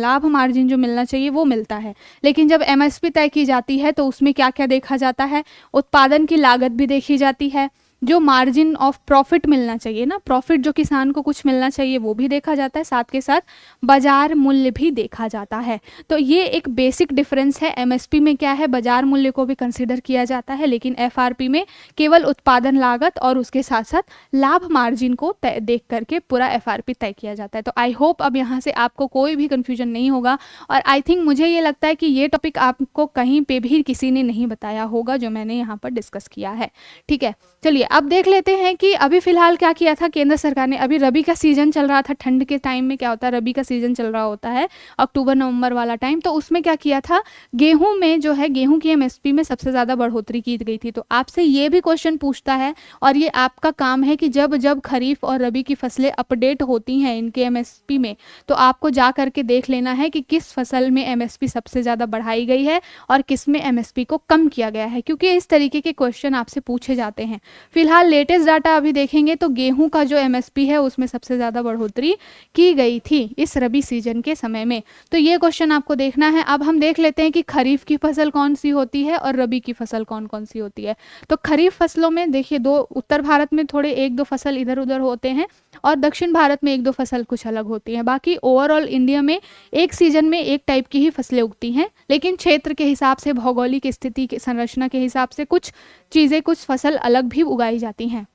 लाभ मार्जिन जो मिलना चाहिए वो मिलता है। लेकिन जब एमएसपी तय की जाती है तो उसमें क्या क्या देखा जाता है, उत्पादन की लागत भी देखी जाती है, जो मार्जिन ऑफ प्रॉफिट मिलना चाहिए ना, प्रॉफिट जो किसान को कुछ मिलना चाहिए वो भी देखा जाता है, साथ के साथ बाजार मूल्य भी देखा जाता है। तो ये एक बेसिक डिफरेंस है। एमएसपी में क्या है, बाजार मूल्य को भी कंसिडर किया जाता है, लेकिन एफआरपी में केवल उत्पादन लागत और उसके साथ साथ लाभ मार्जिन को देख करके पूरा एफआरपी तय किया जाता है। तो आई होप अब यहाँ से आपको कोई भी कंफ्यूजन नहीं होगा, और आई थिंक मुझे ये लगता है कि ये टॉपिक आपको कहीं पे भी किसी ने नहीं बताया होगा जो मैंने यहाँ पर डिस्कस किया है। ठीक है, चलिए अब देख लेते हैं कि अभी फिलहाल क्या किया था केंद्र सरकार ने। अभी रबी का सीजन चल रहा था, ठंड के टाइम में क्या होता है, रबी का सीजन चल रहा होता है, अक्टूबर नवंबर वाला टाइम। तो उसमें क्या किया था, गेहूं में जो है, गेहूं की एमएसपी में सबसे ज़्यादा बढ़ोतरी की गई थी। तो आपसे ये भी क्वेश्चन पूछता है, और ये आपका काम है कि जब जब खरीफ और रबी की फसलें अपडेट होती हैं इनके एमएसपी में, तो आपको जा करके देख लेना है कि किस फसल में एमएसपी सबसे ज़्यादा बढ़ाई गई है और किस में एमएसपी को कम किया गया है, क्योंकि इस तरीके के क्वेश्चन आपसे पूछे जाते हैं। फिलहाल लेटेस्ट डाटा अभी देखेंगे तो गेहूं का जो एमएसपी है उसमें सबसे ज़्यादा बढ़ोतरी की गई थी इस रबी सीजन के समय में। तो ये क्वेश्चन आपको देखना है। अब हम देख लेते हैं कि खरीफ की फसल कौन सी होती है और रबी की फसल कौन कौन सी होती है। तो खरीफ फसलों में देखिए, दो, उत्तर भारत में थोड़े एक दो फसल इधर उधर होते हैं और दक्षिण भारत में एक दो फसल कुछ अलग होती हैं। बाकी ओवरऑल इंडिया में एक सीजन में एक टाइप की ही फसलें उगती हैं, लेकिन क्षेत्र के हिसाब से, भौगोलिक स्थिति के संरचना के हिसाब से कुछ चीज़ें, कुछ फसल अलग भी उगाई जाती हैं।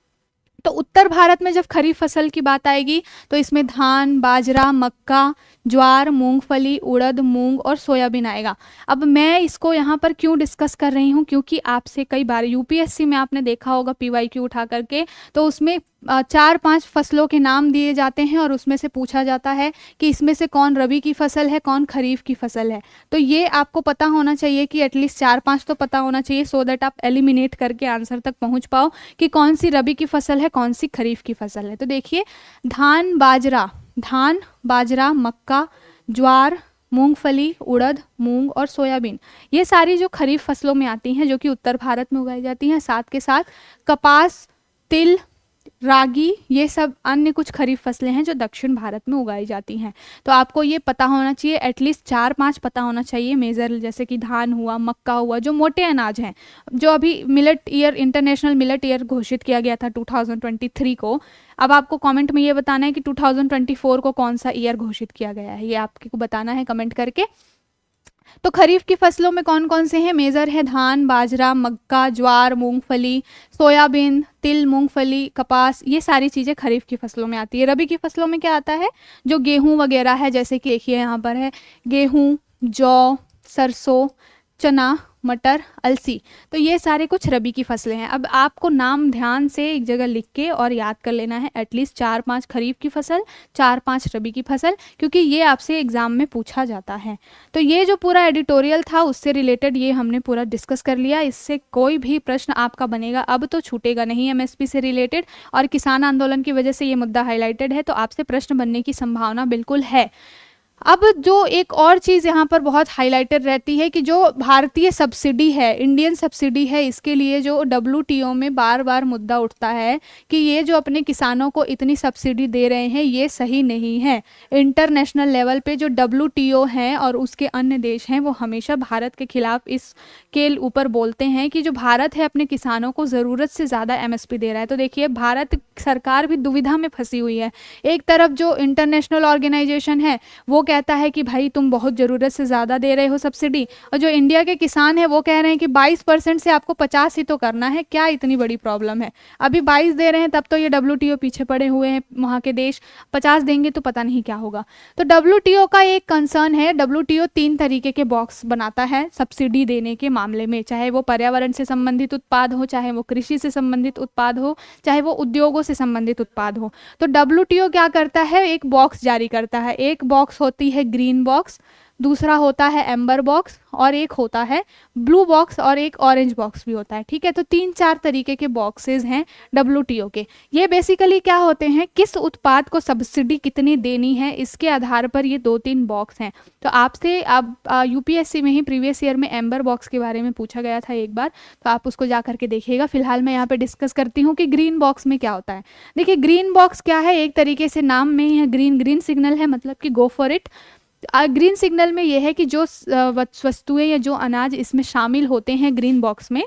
तो उत्तर भारत में जब खरीफ फसल की बात आएगी तो इसमें धान, बाजरा, मक्का, ज्वार, मूंगफली, उड़द, मूंग और सोयाबीन आएगा। अब मैं इसको यहाँ पर क्यों डिस्कस कर रही हूँ, क्योंकि आपसे कई बार यूपीएससी में आपने देखा होगा पीवाईक्यू उठा करके, तो उसमें 4-5 फसलों के नाम दिए जाते हैं और उसमें से पूछा जाता है कि इसमें से कौन रबी की फसल है, कौन खरीफ की फसल है। तो ये आपको पता होना चाहिए कि एटलीस्ट 4-5 तो पता होना चाहिए, सो दैट आप एलिमिनेट करके आंसर तक पहुंच पाओ कि कौन सी रबी की फसल है, कौन सी खरीफ की फसल है। तो देखिए, धान बाजरा, मक्का, ज्वार, मूंगफली, उड़द, मूंग और सोयाबीन, ये सारी जो खरीफ फसलों में आती हैं जो कि उत्तर भारत में उगाई जाती हैं। साथ के साथ कपास, तिल, रागी, ये सब अन्य कुछ खरीफ फसलें हैं जो दक्षिण भारत में उगाई जाती हैं। तो आपको ये पता होना चाहिए, एटलीस्ट 4-5 पता होना चाहिए मेजर, जैसे कि धान हुआ, मक्का हुआ, जो मोटे अनाज हैं, जो अभी millet year, international millet year घोषित किया गया था 2023 को। अब आपको कमेंट में ये बताना है कि 2024 को कौन सा ईयर घोषित किया गया है, ये आपको बताना है कमेंट करके। तो खरीफ की फसलों में कौन कौन से हैं, मेजर है धान, बाजरा, मक्का, ज्वार, मूंगफली, सोयाबीन, तिल, मूंगफली, कपास, ये सारी चीज़ें खरीफ की फसलों में आती है। रबी की फसलों में क्या आता है, जो गेहूं वगैरह है, जैसे कि देखिए यहाँ पर है गेहूं, जौ, सरसों, चना, मटर, अलसी, तो ये सारे कुछ रबी की फसलें हैं। अब आपको नाम ध्यान से एक जगह लिख के और याद कर लेना है, एटलीस्ट 4-5 खरीफ की फसल, 4-5 रबी की फसल, क्योंकि ये आपसे एग्जाम में पूछा जाता है। तो ये जो पूरा एडिटोरियल था उससे रिलेटेड ये हमने पूरा डिस्कस कर लिया। इससे कोई भी प्रश्न आपका बनेगा अब तो छूटेगा नहीं एमएसपी से रिलेटेड, और किसान आंदोलन की वजह से ये मुद्दा हाईलाइटेड है, तो आपसे प्रश्न बनने की संभावना बिल्कुल है। अब जो एक और चीज़ यहाँ पर बहुत हाईलाइटेड रहती है कि जो भारतीय सब्सिडी है, इंडियन सब्सिडी है, इसके लिए जो डब्ल्यूटीओ में बार बार मुद्दा उठता है कि ये जो अपने किसानों को इतनी सब्सिडी दे रहे हैं ये सही नहीं है। इंटरनेशनल लेवल पे जो डब्ल्यूटीओ हैं और उसके अन्य देश हैं वो हमेशा भारत के खिलाफ इसके ऊपर बोलते हैं कि जो भारत है अपने किसानों को ज़रूरत से ज़्यादा एमएसपी दे रहा है। तो देखिए, भारत सरकार भी दुविधा में फंसी हुई है। एक तरफ जो इंटरनेशनल ऑर्गेनाइजेशन है वो कहता है कि भाई तुम बहुत ज़रूरत से ज़्यादा दे रहे हो सब्सिडी, और जो इंडिया के किसान है वो कह रहे हैं कि 22% से आपको 50 ही तो करना है, क्या इतनी बड़ी प्रॉब्लम है। अभी 22 दे रहे हैं तब तो ये डब्ल्यूटीओ पीछे पड़े हुए हैं, वहाँ के देश 50 देंगे तो पता नहीं क्या होगा। तो डब्ल्यूटीओ का एक कंसर्न है, डब्ल्यूटीओ 3 तरीके के बॉक्स बनाता है सब्सिडी देने के मामले में, चाहे वो पर्यावरण से संबंधित उत्पाद हो, चाहे वो कृषि से संबंधित उत्पाद हो, चाहे वो उद्योगों से संबंधित उत्पाद हो। तो डब्ल्यूटीओ क्या करता है, एक बॉक्स जारी करता है। एक बॉक्स होती है ग्रीन बॉक्स, दूसरा होता है एम्बर बॉक्स, और एक होता है ब्लू बॉक्स, और एक ऑरेंज बॉक्स भी होता है। ठीक है, तो 3-4 तरीके के बॉक्सेस हैं डब्ल्यूटीओ के। ये बेसिकली क्या होते हैं, किस उत्पाद को सब्सिडी कितनी देनी है इसके आधार पर ये 2-3 बॉक्स हैं। तो आपसे आप यूपीएससी में ही प्रीवियस ईयर में एम्बर बॉक्स के बारे में पूछा गया था एक बार, तो आप उसको जा करके देखिएगा। फिलहाल मैं यहाँ पे डिस्कस करती हूँ कि ग्रीन बॉक्स में क्या होता है। देखिए, ग्रीन बॉक्स क्या है, एक तरीके से नाम में ही है ग्रीन, ग्रीन सिग्नल है, मतलब कि go for it. Green signal में यह है कि जो वस्तुएं या जो अनाज इसमें शामिल होते हैं ग्रीन बॉक्स में,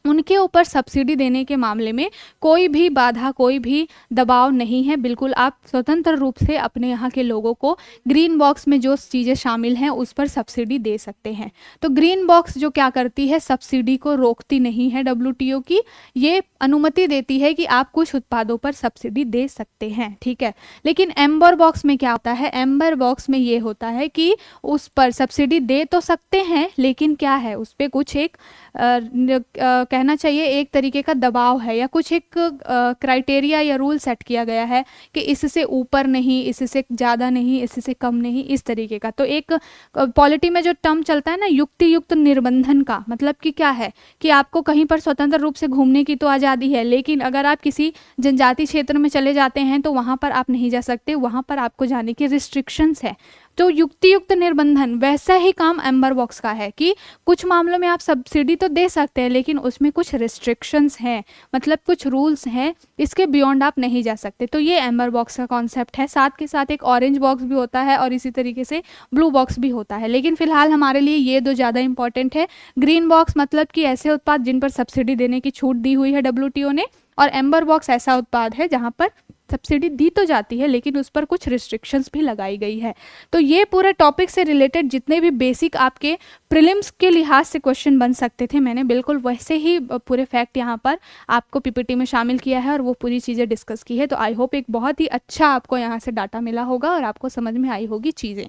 उनके ऊपर सब्सिडी देने के मामले में कोई भी बाधा, कोई भी दबाव नहीं है। बिल्कुल आप स्वतंत्र रूप से अपने यहाँ के लोगों को ग्रीन बॉक्स में जो चीज़ें शामिल हैं उस पर सब्सिडी दे सकते हैं। तो ग्रीन बॉक्स जो क्या करती है, सब्सिडी को रोकती नहीं है डब्ल्यूटीओ की, ये अनुमति देती है कि आप कुछ उत्पादों पर सब्सिडी दे सकते हैं, ठीक है। लेकिन एम्बर बॉक्स में क्या होता है, एम्बर बॉक्स में ये होता है कि उस पर सब्सिडी दे तो सकते हैं, लेकिन क्या है, उस पर कुछ एक कहना चाहिए एक तरीके का दबाव है, या कुछ एक क्राइटेरिया या रूल सेट किया गया है कि इससे ऊपर नहीं, इससे ज़्यादा नहीं, इससे कम नहीं, इस तरीके का। तो एक पॉलिटी में जो टर्म चलता है ना, युक्ति युक्त निर्बंधन का मतलब कि क्या है कि आपको कहीं पर स्वतंत्र रूप से घूमने की तो आज़ादी है, लेकिन अगर आप किसी जनजाति क्षेत्र में चले जाते हैं तो वहाँ पर आप नहीं जा सकते, वहाँ पर आपको जाने की रिस्ट्रिक्शंस है। तो युक्तियुक्त निर्बंधन वैसा ही काम एम्बर बॉक्स का है कि कुछ मामलों में आप सब्सिडी तो दे सकते हैं, लेकिन उसमें कुछ रिस्ट्रिक्शंस हैं, मतलब कुछ रूल्स हैं, इसके बियॉन्ड आप नहीं जा सकते। तो ये एम्बर बॉक्स का कॉन्सेप्ट है। साथ के साथ एक ऑरेंज बॉक्स भी होता है और इसी तरीके से ब्लू बॉक्स भी होता है, लेकिन फिलहाल हमारे लिए ये दो ज़्यादा इंपॉर्टेंट है। ग्रीन बॉक्स मतलब कि ऐसे उत्पाद जिन पर सब्सिडी देने की छूट दी हुई है डब्ल्यूटीओ ने, और एम्बर बॉक्स ऐसा उत्पाद है जहाँ पर सब्सिडी दी तो जाती है लेकिन उस पर कुछ रिस्ट्रिक्शंस भी लगाई गई है। तो ये पूरे टॉपिक से रिलेटेड जितने भी बेसिक आपके प्रीलिम्स के लिहाज से क्वेश्चन बन सकते थे, मैंने बिल्कुल वैसे ही पूरे फैक्ट यहाँ पर आपको पीपीटी में शामिल किया है और वो पूरी चीज़ें डिस्कस की है। तो आई होप एक बहुत ही अच्छा आपको यहाँ से डाटा मिला होगा और आपको समझ में आई होगी चीज़ें।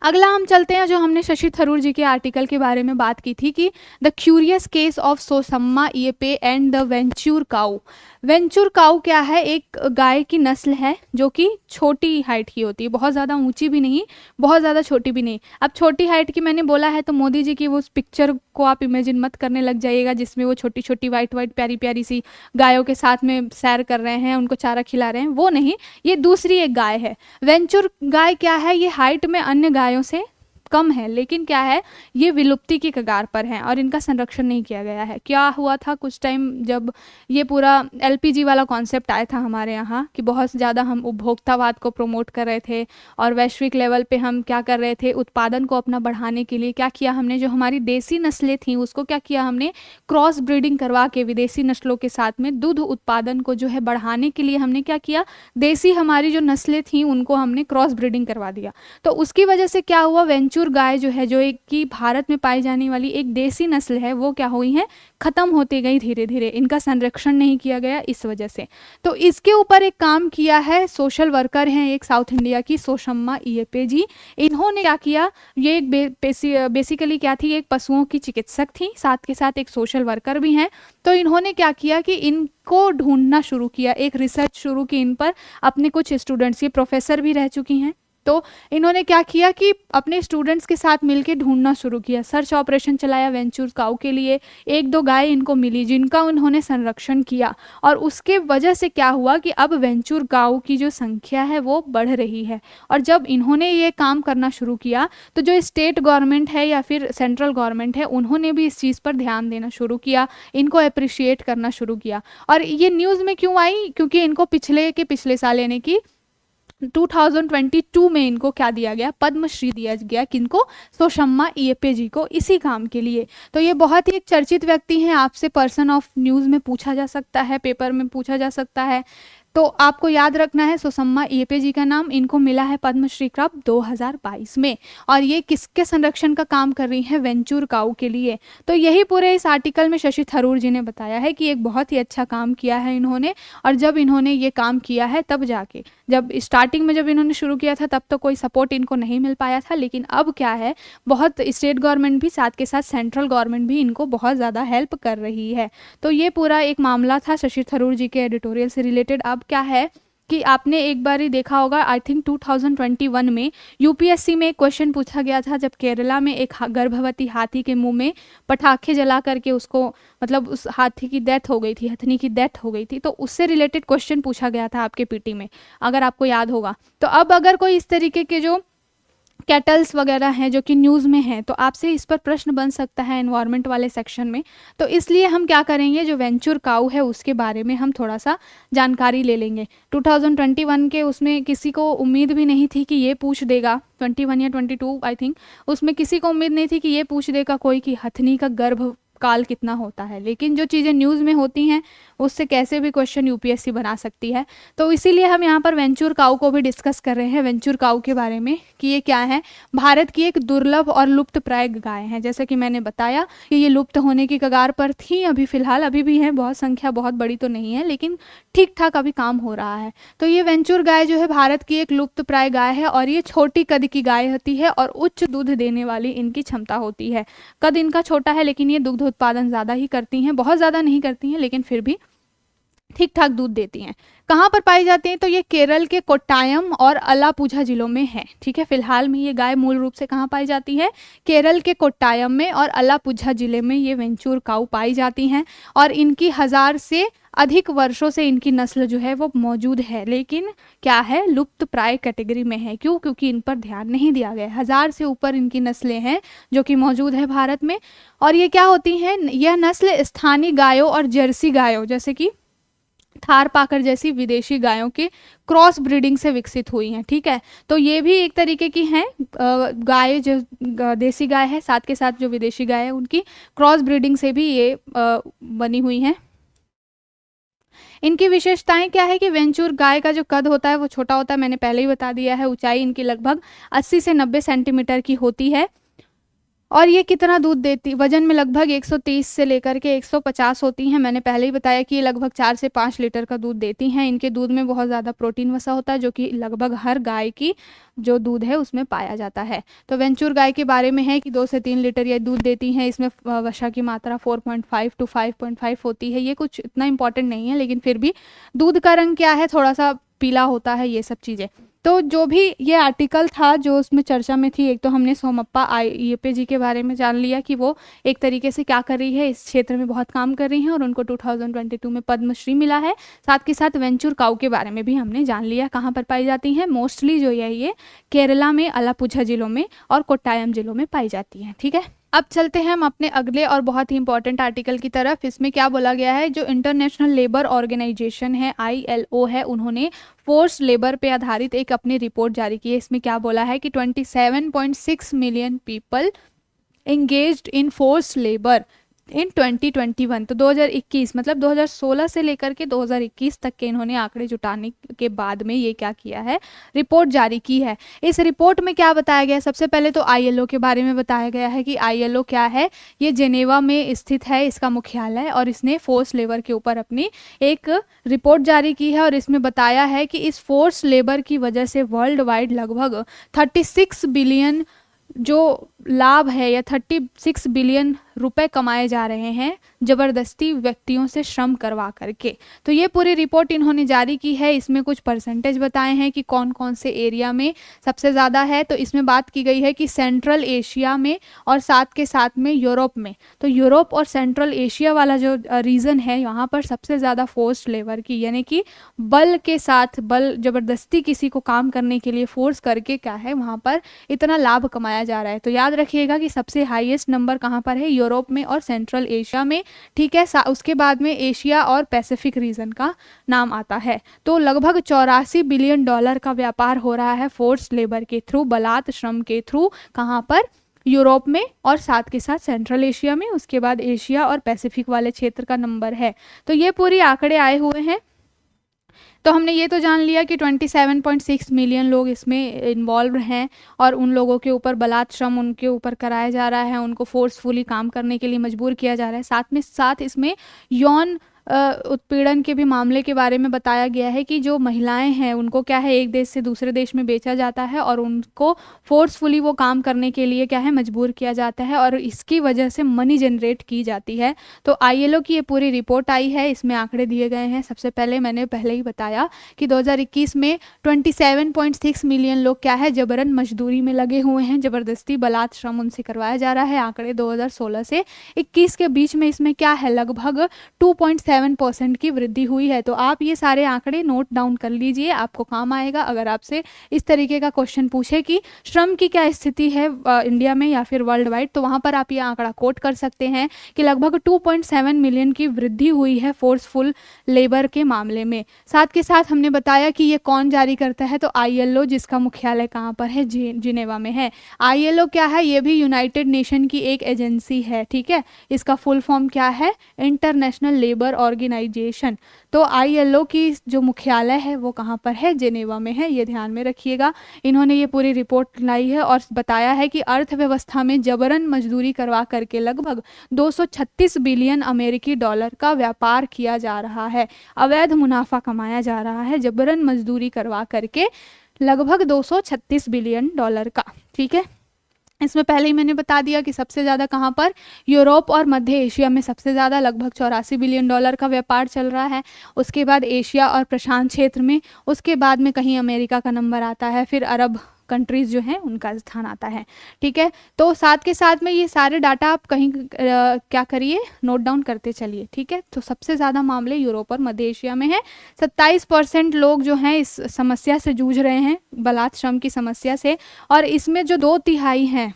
अगला हम चलते हैं, जो हमने शशि थरूर जी के आर्टिकल के बारे में बात की थी कि the curious case of Sosamma Iype and the Vechur cow. Vechur cow क्या है, एक गाय की नस्ल है जो कि छोटी हाइट की होती है, बहुत ज़्यादा ऊंची भी नहीं, बहुत ज़्यादा छोटी भी नहीं। अब छोटी हाइट की मैंने बोला है तो मोदी जी की वो उस पिक्चर को आप इमेजिन मत करने लग जाइएगा जिसमें वो छोटी छोटी वाइट वाइट प्यारी प्यारी सी गायों के साथ में सैर कर रहे हैं, उनको चारा खिला रहे हैं, वो नहीं, ये दूसरी एक गाय है। वेंचूर गाय क्या है, ये हाइट में अन्य गायों से कम है, लेकिन क्या है, ये विलुप्ति की कगार पर हैं और इनका संरक्षण नहीं किया गया है। क्या हुआ था कुछ टाइम जब ये पूरा एलपीजी वाला कॉन्सेप्ट आया था हमारे यहाँ कि बहुत ज़्यादा हम उपभोक्तावाद को प्रमोट कर रहे थे और वैश्विक लेवल पे हम क्या कर रहे थे, उत्पादन को अपना बढ़ाने के लिए क्या किया हमने, जो हमारी देसी नस्लें थीं उसको क्या किया हमने, क्रॉस ब्रीडिंग करवा के विदेशी नस्लों के साथ में दूध उत्पादन को जो है बढ़ाने के लिए हमने क्या किया, देसी हमारी जो नस्लें थीं उनको हमने क्रॉस ब्रीडिंग करवा दिया। तो उसकी वजह से क्या हुआ, वेंचूर गाय जो है, जो एक कि भारत में पाई जाने वाली एक देसी नस्ल है, वो क्या हुई है, खत्म होती गई धीरे धीरे, इनका संरक्षण नहीं किया गया इस वजह से। तो इसके ऊपर एक काम किया है, सोशल वर्कर हैं एक साउथ इंडिया की सोसम्मा इएपे जी। इन्होंने क्या किया, ये एक बेसिकली क्या थी, एक पशुओं की चिकित्सक थी, साथ के साथ एक सोशल वर्कर भी हैं। तो इन्होंने क्या किया कि इनको ढूंढना शुरू किया, एक रिसर्च शुरू की इन पर, अपने कुछ स्टूडेंट्स, ये प्रोफेसर भी रह चुकी हैं, तो इन्होंने क्या किया कि अपने स्टूडेंट्स के साथ मिलकर ढूंढना शुरू किया, सर्च ऑपरेशन चलाया वेंचूर काऊ के लिए। एक दो गाय इनको मिली जिनका उन्होंने संरक्षण किया और उसके वजह से क्या हुआ कि अब वेंचूर काऊ की जो संख्या है वो बढ़ रही है। और जब इन्होंने ये काम करना शुरू किया तो जो स्टेट गवर्नमेंट है या फिर सेंट्रल गवर्नमेंट है, उन्होंने भी इस चीज़ पर ध्यान देना शुरू किया, इनको अप्रिशिएट करना शुरू किया। और ये न्यूज़ में क्यों आई, क्योंकि इनको पिछले साल यानी कि 2022 में इनको क्या दिया गया, पद्मश्री दिया गया, किनको, सोसम्मा इएपे जी को, इसी काम के लिए। तो ये बहुत ही एक चर्चित व्यक्ति हैं, आपसे पर्सन ऑफ न्यूज़ में पूछा जा सकता है, पेपर में पूछा जा सकता है, तो आपको याद रखना है सोसम्मा इएपे जी का नाम। इनको मिला है पद्मश्री कब, 2022 में, और ये किसके संरक्षण का काम कर रही हैं, वेंचूर काऊ के लिए। तो यही पूरे इस आर्टिकल में शशि थरूर जी ने बताया है कि एक बहुत ही अच्छा काम किया है इन्होंने, और जब इन्होंने ये काम किया है तब जाके, जब स्टार्टिंग में जब इन्होंने शुरू किया था तब तो कोई सपोर्ट इनको नहीं मिल पाया था, लेकिन अब क्या है, बहुत स्टेट गवर्नमेंट भी, साथ के साथ सेंट्रल गवर्नमेंट भी इनको बहुत ज़्यादा हेल्प कर रही है। तो ये पूरा एक मामला था शशि थरूर जी के एडिटोरियल से रिलेटेड। अब क्या है कि आपने एक बार ही देखा होगा, आई थिंक 2021 में यूपीएससी में एक क्वेश्चन पूछा गया था, जब केरला में एक गर्भवती हाथी के मुंह में पटाखे जला करके उसको, मतलब उस हाथी की डेथ हो गई थी, हथनी की डेथ हो गई थी, तो उससे रिलेटेड क्वेश्चन पूछा गया था आपके पीटी में, अगर आपको याद होगा। तो अब अगर कोई इस तरीके के जो कैटल्स वगैरह हैं जो कि न्यूज़ में हैं, तो आपसे इस पर प्रश्न बन सकता है एनवायरनमेंट वाले सेक्शन में। तो इसलिए हम क्या करेंगे, जो वेंचूर काऊ है उसके बारे में हम थोड़ा सा जानकारी ले लेंगे। 2021 के उसमें किसी को उम्मीद भी नहीं थी कि ये पूछ देगा, 21 या 22 आई थिंक, उसमें किसी को उम्मीद नहीं थी कि ये पूछ देगा कोई कि हथनी का गर्भ काल कितना होता है, लेकिन जो चीज़ें न्यूज़ में होती हैं उससे कैसे भी क्वेश्चन यूपीएससी बना सकती है। तो इसीलिए हम यहाँ पर वेंचुर काऊ को भी डिस्कस कर रहे हैं, वेंचुर काऊ के बारे में कि ये क्या है। भारत की एक दुर्लभ और लुप्त प्राय गाय है, जैसे कि मैंने बताया कि ये लुप्त होने की कगार पर थी, अभी फिलहाल अभी भी है, बहुत संख्या बहुत बड़ी तो नहीं है लेकिन ठीक ठाक अभी काम हो रहा है। तो ये वेंचुर गाय जो है भारत की एक लुप्त प्राय गाय है और ये छोटी कद की गाय होती है और उच्च दूध देने वाली इनकी क्षमता होती है। कद इनका छोटा है लेकिन ये दुग्ध उत्पादन ज़्यादा ही करती हैं, बहुत ज़्यादा नहीं करती हैं लेकिन फिर भी ठीक ठाक दूध देती हैं। कहाँ पर पाई जाती हैं, तो ये केरल के कोट्टायम और अलापुझा जिलों में है। ठीक है, फिलहाल में ये गाय मूल रूप से कहाँ पाई जाती है, केरल के कोट्टायम में और अलापुझा जिले में ये वेंचुर काऊ पाई जाती हैं और इनकी 1000 से अधिक वर्षों से इनकी नस्ल जो है वो मौजूद है, लेकिन क्या है, लुप्त प्राय कैटेगरी में है। क्यों? क्योंकि इन पर ध्यान नहीं दिया गया। 1000 से ऊपर इनकी नस्लें हैं जो कि मौजूद है भारत में। और ये क्या होती हैं, यह नस्ल स्थानीय गायों और जर्सी गायों जैसे कि थार पाकर जैसी विदेशी गायों के क्रॉस ब्रीडिंग से विकसित हुई हैं। ठीक है, तो ये भी एक तरीके की हैं गाय, जो देसी गाय है साथ के साथ जो विदेशी गाय है उनकी क्रॉस ब्रीडिंग से भी ये बनी हुई हैं। इनकी विशेषताएं क्या है कि वेंचुर गाय का जो कद होता है वो छोटा होता है, मैंने पहले ही बता दिया है। ऊंचाई इनकी लगभग 80 से 90 सेंटीमीटर की होती है और ये कितना दूध देती, वजन में लगभग 130 से लेकर के 150 होती हैं। मैंने पहले ही बताया कि ये लगभग 4 से 5 लीटर का दूध देती हैं। इनके दूध में बहुत ज़्यादा प्रोटीन वसा होता है जो कि लगभग हर गाय की जो दूध है उसमें पाया जाता है। तो वेंचुर गाय के बारे में है कि 2 से 3 लीटर ये दूध देती हैं। इसमें वसा की मात्रा 4.5 to 5.5 होती है। ये कुछ इतना इंपॉर्टेंट नहीं है लेकिन फिर भी दूध का रंग क्या है, थोड़ा सा पीला होता है, ये सब चीज़ें। तो जो भी ये आर्टिकल था जो उसमें चर्चा में थी, एक तो हमने सोमप्पा अय्यप्पा जी के बारे में जान लिया कि वो एक तरीके से क्या कर रही है, इस क्षेत्र में बहुत काम कर रही हैं और उनको 2022 में पद्मश्री मिला है। साथ के साथ वेंचुर काऊ के बारे में भी हमने जान लिया, कहाँ पर पाई जाती हैं। मोस्टली जो है ये केरला में, अलापुझा जिलों में और कोट्टायम जिलों में पाई जाती हैं। ठीक है, अब चलते हैं हम अपने अगले और बहुत ही इंपॉर्टेंट आर्टिकल की तरफ। इसमें क्या बोला गया है, जो इंटरनेशनल लेबर ऑर्गेनाइजेशन है ILO है, उन्होंने फोर्स लेबर पे आधारित एक अपनी रिपोर्ट जारी की है। इसमें क्या बोला है कि 27.6 million people engaged in force labour in 2021। तो 2021 मतलब 2016 से लेकर के 2021 तक के इन्होंने आंकड़े जुटाने के बाद में ये क्या किया है, रिपोर्ट जारी की है। इस रिपोर्ट में क्या बताया गया है, सबसे पहले तो ILO के बारे में बताया गया है कि ILO क्या है, ये जेनेवा में स्थित है इसका मुख्यालय, और इसने फोर्स लेबर के ऊपर अपनी एक रिपोर्ट जारी की है और इसमें बताया है कि इस फोर्स लेबर की वजह से वर्ल्ड वाइड लगभग 36 बिलियन जो लाभ है या 36 बिलियन रुपए कमाए जा रहे हैं ज़बरदस्ती व्यक्तियों से श्रम करवा करके। तो ये पूरी रिपोर्ट इन्होंने जारी की है। इसमें कुछ परसेंटेज बताए हैं कि कौन कौन से एरिया में सबसे ज़्यादा है। तो इसमें बात की गई है कि सेंट्रल एशिया में और साथ के साथ में यूरोप में। तो यूरोप और सेंट्रल एशिया वाला जो रीजन है, यहाँ पर सबसे ज़्यादा फोर्स्ड लेबर की, यानी कि बल के साथ, बल ज़बरदस्ती किसी को काम करने के लिए फोर्स करके क्या है, वहाँ पर इतना लाभ कमाया जा रहा है। तो याद रखिएगा कि सबसे हाईएस्ट नंबर कहाँ पर है, यूरोप में और सेंट्रल एशिया में। ठीक है, उसके बाद में एशिया और पैसिफिक रीजन का नाम आता है। तो लगभग 84 बिलियन डॉलर का व्यापार हो रहा है फोर्स लेबर के थ्रू, बलात् श्रम के थ्रू। कहाँ पर? यूरोप में और साथ के साथ सेंट्रल एशिया में। उसके बाद एशिया और पैसिफिक वाले क्षेत्र का नंबर है। तो ये पूरी आंकड़े आए हुए हैं। तो हमने ये तो जान लिया कि 27.6 मिलियन लोग इसमें इन्वॉल्व हैं और उन लोगों के ऊपर बलात् श्रम उनके ऊपर कराया जा रहा है, उनको फोर्सफुली काम करने के लिए मजबूर किया जा रहा है। साथ में साथ इसमें यौन उत्पीड़न के भी मामले के बारे में बताया गया है कि जो महिलाएं हैं उनको क्या है, एक देश से दूसरे देश में बेचा जाता है और उनको फोर्सफुली वो काम करने के लिए क्या है, मजबूर किया जाता है और इसकी वजह से मनी जनरेट की जाती है। तो ILO की ये पूरी रिपोर्ट आई है, इसमें आंकड़े दिए गए हैं। सबसे पहले मैंने पहले ही बताया कि 2021 में 27.6 मिलियन लोग क्या है, जबरन मजदूरी में लगे हुए हैं, ज़बरदस्ती बलात् श्रम उनसे करवाया जा रहा है। आंकड़े 2016 से 21 के बीच में इसमें क्या है, लगभग 2.7 2.7% की वृद्धि हुई है। तो आप ये सारे आंकड़े नोट डाउन कर लीजिए, आपको काम आएगा अगर आपसे इस तरीके का क्वेश्चन पूछे कि श्रम की क्या स्थिति है इंडिया में या फिर वर्ल्ड वाइड, तो वहाँ पर आप ये आंकड़ा कोट कर सकते हैं कि लगभग 2.7 मिलियन की वृद्धि हुई है फोर्सफुल लेबर के मामले में। साथ के साथ हमने बताया कि ये कौन जारी करता है, तो ILO, जिसका मुख्यालय कहाँ पर है, जिनेवा में है। ILO क्या है, ये भी यूनाइटेड नेशन की एक एजेंसी है, ठीक है। इसका फुल फॉर्म क्या है, इंटरनेशनल लेबर ऑर्गेनाइजेशन। तो ILO की जो मुख्यालय है वो कहाँ पर है, जिनेवा में है, ये ध्यान में रखिएगा। इन्होंने ये पूरी रिपोर्ट लाई है और बताया है कि अर्थव्यवस्था में जबरन मजदूरी करवा करके लगभग 236 बिलियन अमेरिकी डॉलर का व्यापार किया जा रहा है, अवैध मुनाफा कमाया जा रहा है जबरन मजदूरी करवा करके लगभग 236 बिलियन डॉलर का, ठीक है। इसमें पहले ही मैंने बता दिया कि सबसे ज़्यादा कहाँ पर, यूरोप और मध्य एशिया में सबसे ज़्यादा लगभग 84 बिलियन डॉलर का व्यापार चल रहा है। उसके बाद एशिया और प्रशांत क्षेत्र में, उसके बाद में कहीं अमेरिका का नंबर आता है, फिर अरब कंट्रीज़ जो हैं उनका स्थान आता है, ठीक है। तो साथ के साथ में ये सारे डाटा आप कहीं क्या करिए, नोट डाउन करते चलिए, ठीक है। तो सबसे ज़्यादा मामले यूरोप और मध्य एशिया में है। 27% लोग जो हैं इस समस्या से जूझ रहे हैं, बलात् श्रम की समस्या से, और इसमें जो 2/3 हैं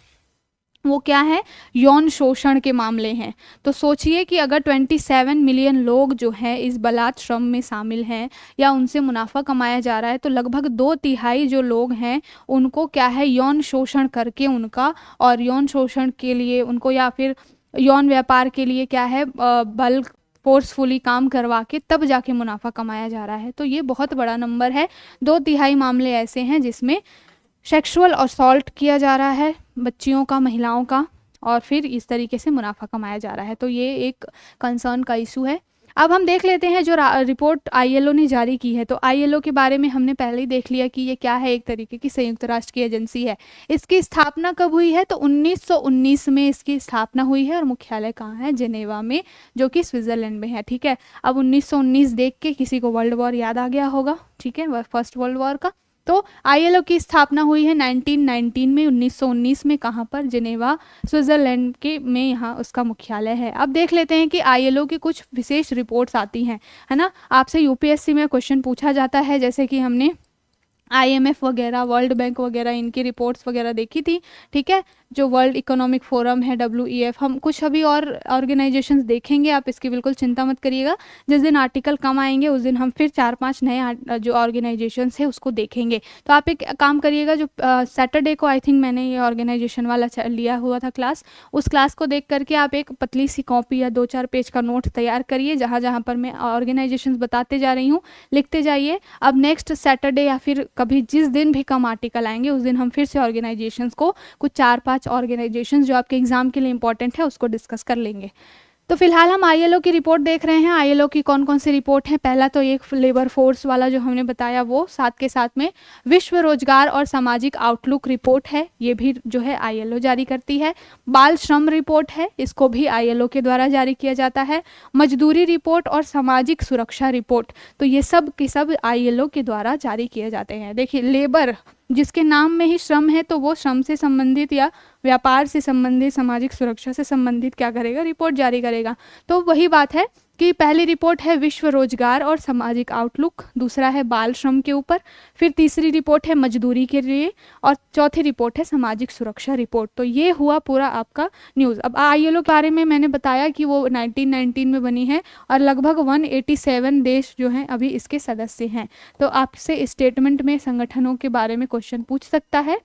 वो क्या है, यौन शोषण के मामले हैं। तो सोचिए कि अगर 27 मिलियन लोग जो हैं इस बलात् श्रम में शामिल हैं या उनसे मुनाफा कमाया जा रहा है, तो लगभग 2/3 जो लोग हैं उनको क्या है, यौन शोषण करके उनका, और यौन शोषण के लिए उनको या फिर यौन व्यापार के लिए क्या है, बल फोर्सफुली काम करवा के तब जाके मुनाफा कमाया जा रहा है। तो ये बहुत बड़ा नंबर है। 2/3 मामले ऐसे हैं जिसमें सेक्सुअल असॉल्ट किया जा रहा है बच्चियों का, महिलाओं का, और फिर इस तरीके से मुनाफा कमाया जा रहा है। तो ये एक कंसर्न का इशू है। अब हम देख लेते हैं जो रिपोर्ट ILO ने जारी की है। तो ILO के बारे में हमने पहले ही देख लिया कि ये क्या है, एक तरीके की संयुक्त राष्ट्र की एजेंसी है। इसकी स्थापना कब हुई है, तो 1919 में इसकी स्थापना हुई है, और मुख्यालय कहाँ है, जिनेवा में, जो कि स्विट्जरलैंड में है, ठीक है। अब 1919 देख के किसी को वर्ल्ड वॉर याद आ गया होगा, ठीक है, फर्स्ट वर्ल्ड वॉर का। तो ILO की स्थापना हुई है 1919 में, 1919 में, कहाँ पर, जिनेवा, स्विट्जरलैंड के में, यहाँ उसका मुख्यालय है। अब देख लेते हैं कि ILO की कुछ विशेष रिपोर्ट्स आती हैं, है ना। आपसे UPSC में क्वेश्चन पूछा जाता है, जैसे कि हमने IMF वगैरह, वर्ल्ड बैंक वगैरह, इनकी रिपोर्ट्स वगैरह देखी थी, ठीक है। जो वर्ल्ड इकोनॉमिक फोरम है, WEF, हम कुछ अभी और ऑर्गेनाइजेशंस देखेंगे, आप इसकी बिल्कुल चिंता मत करिएगा। जिस दिन आर्टिकल कम आएंगे उस दिन हम फिर 4-5 नए जो ऑर्गेनाइजेशंस है उसको देखेंगे। तो आप एक काम करिएगा, जो सैटरडे को आई थिंक मैंने ये ऑर्गेनाइजेशन वाला लिया हुआ था क्लास, उस क्लास को देख करके आप एक पतली सी कॉपी या 2-4 पेज का नोट तैयार करिए, जहाँ जहाँ पर मैं ऑर्गेनाइजेशंस बताते जा रही हूँ लिखते जाइए। अब नेक्स्ट सैटरडे या फिर कभी जिस दिन भी कम आर्टिकल आएंगे उस दिन हम फिर से ऑर्गेनाइजेशंस को, कुछ 4-5 ऑर्गेनाइजेशंस जो आपके एग्जाम के लिए इंपॉर्टेंट है, उसको डिस्कस कर लेंगे। तो फिलहाल हम ILO की रिपोर्ट देख रहे हैं। ILO की कौन कौन सी रिपोर्ट है, पहला तो एक लेबर फोर्स वाला जो हमने बताया वो, साथ के साथ में विश्व रोजगार और सामाजिक आउटलुक रिपोर्ट है, ये भी जो है ILO जारी करती है। बाल श्रम रिपोर्ट है, इसको भी ILO के द्वारा जारी किया जाता है। मजदूरी रिपोर्ट और सामाजिक सुरक्षा रिपोर्ट, तो ये सब के सब ILO के द्वारा जारी किए जाते हैं। देखिए, लेबर जिसके नाम में ही श्रम है, तो वो श्रम से संबंधित या व्यापार से संबंधित, सामाजिक सुरक्षा से संबंधित क्या करेगा, रिपोर्ट जारी करेगा। तो वही बात है कि पहली रिपोर्ट है विश्व रोजगार और सामाजिक आउटलुक, दूसरा है बाल श्रम के ऊपर, फिर तीसरी रिपोर्ट है मजदूरी के लिए, और चौथी रिपोर्ट है सामाजिक सुरक्षा रिपोर्ट। तो ये हुआ पूरा आपका न्यूज़। अब ILO के बारे में मैंने बताया कि वो 1919 में बनी है और लगभग 187 देश जो हैं अभी इसके सदस्य हैं। तो आपसे स्टेटमेंट में संगठनों के बारे में क्वेश्चन पूछ सकता है,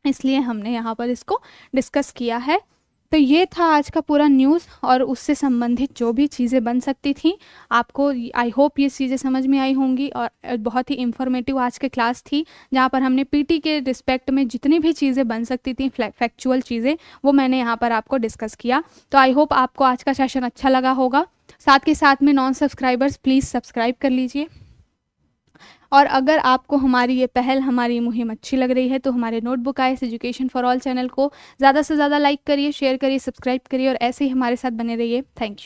इसलिए हमने यहाँ पर इसको डिस्कस किया है। तो ये था आज का पूरा न्यूज़ और उससे संबंधित जो भी चीज़ें बन सकती थी। आपको आई होप ये चीज़ें समझ में आई होंगी, और बहुत ही इंफॉर्मेटिव आज की क्लास थी, जहाँ पर हमने PT के रिस्पेक्ट में जितनी भी चीज़ें बन सकती थी, फैक्चुअल चीज़ें, वो मैंने यहाँ पर आपको डिस्कस किया। तो आई होप आपको आज का सेशन अच्छा लगा होगा। साथ के साथ में नॉन सब्सक्राइबर्स प्लीज़ सब्सक्राइब कर लीजिए, और अगर आपको हमारी ये पहल, हमारी मुहिम अच्छी लग रही है तो हमारे notebook IAS education for all channel को ज़्यादा से ज़्यादा लाइक करिए, शेयर करिए, सब्सक्राइब करिए, और ऐसे ही हमारे साथ बने रहिए। Thank you.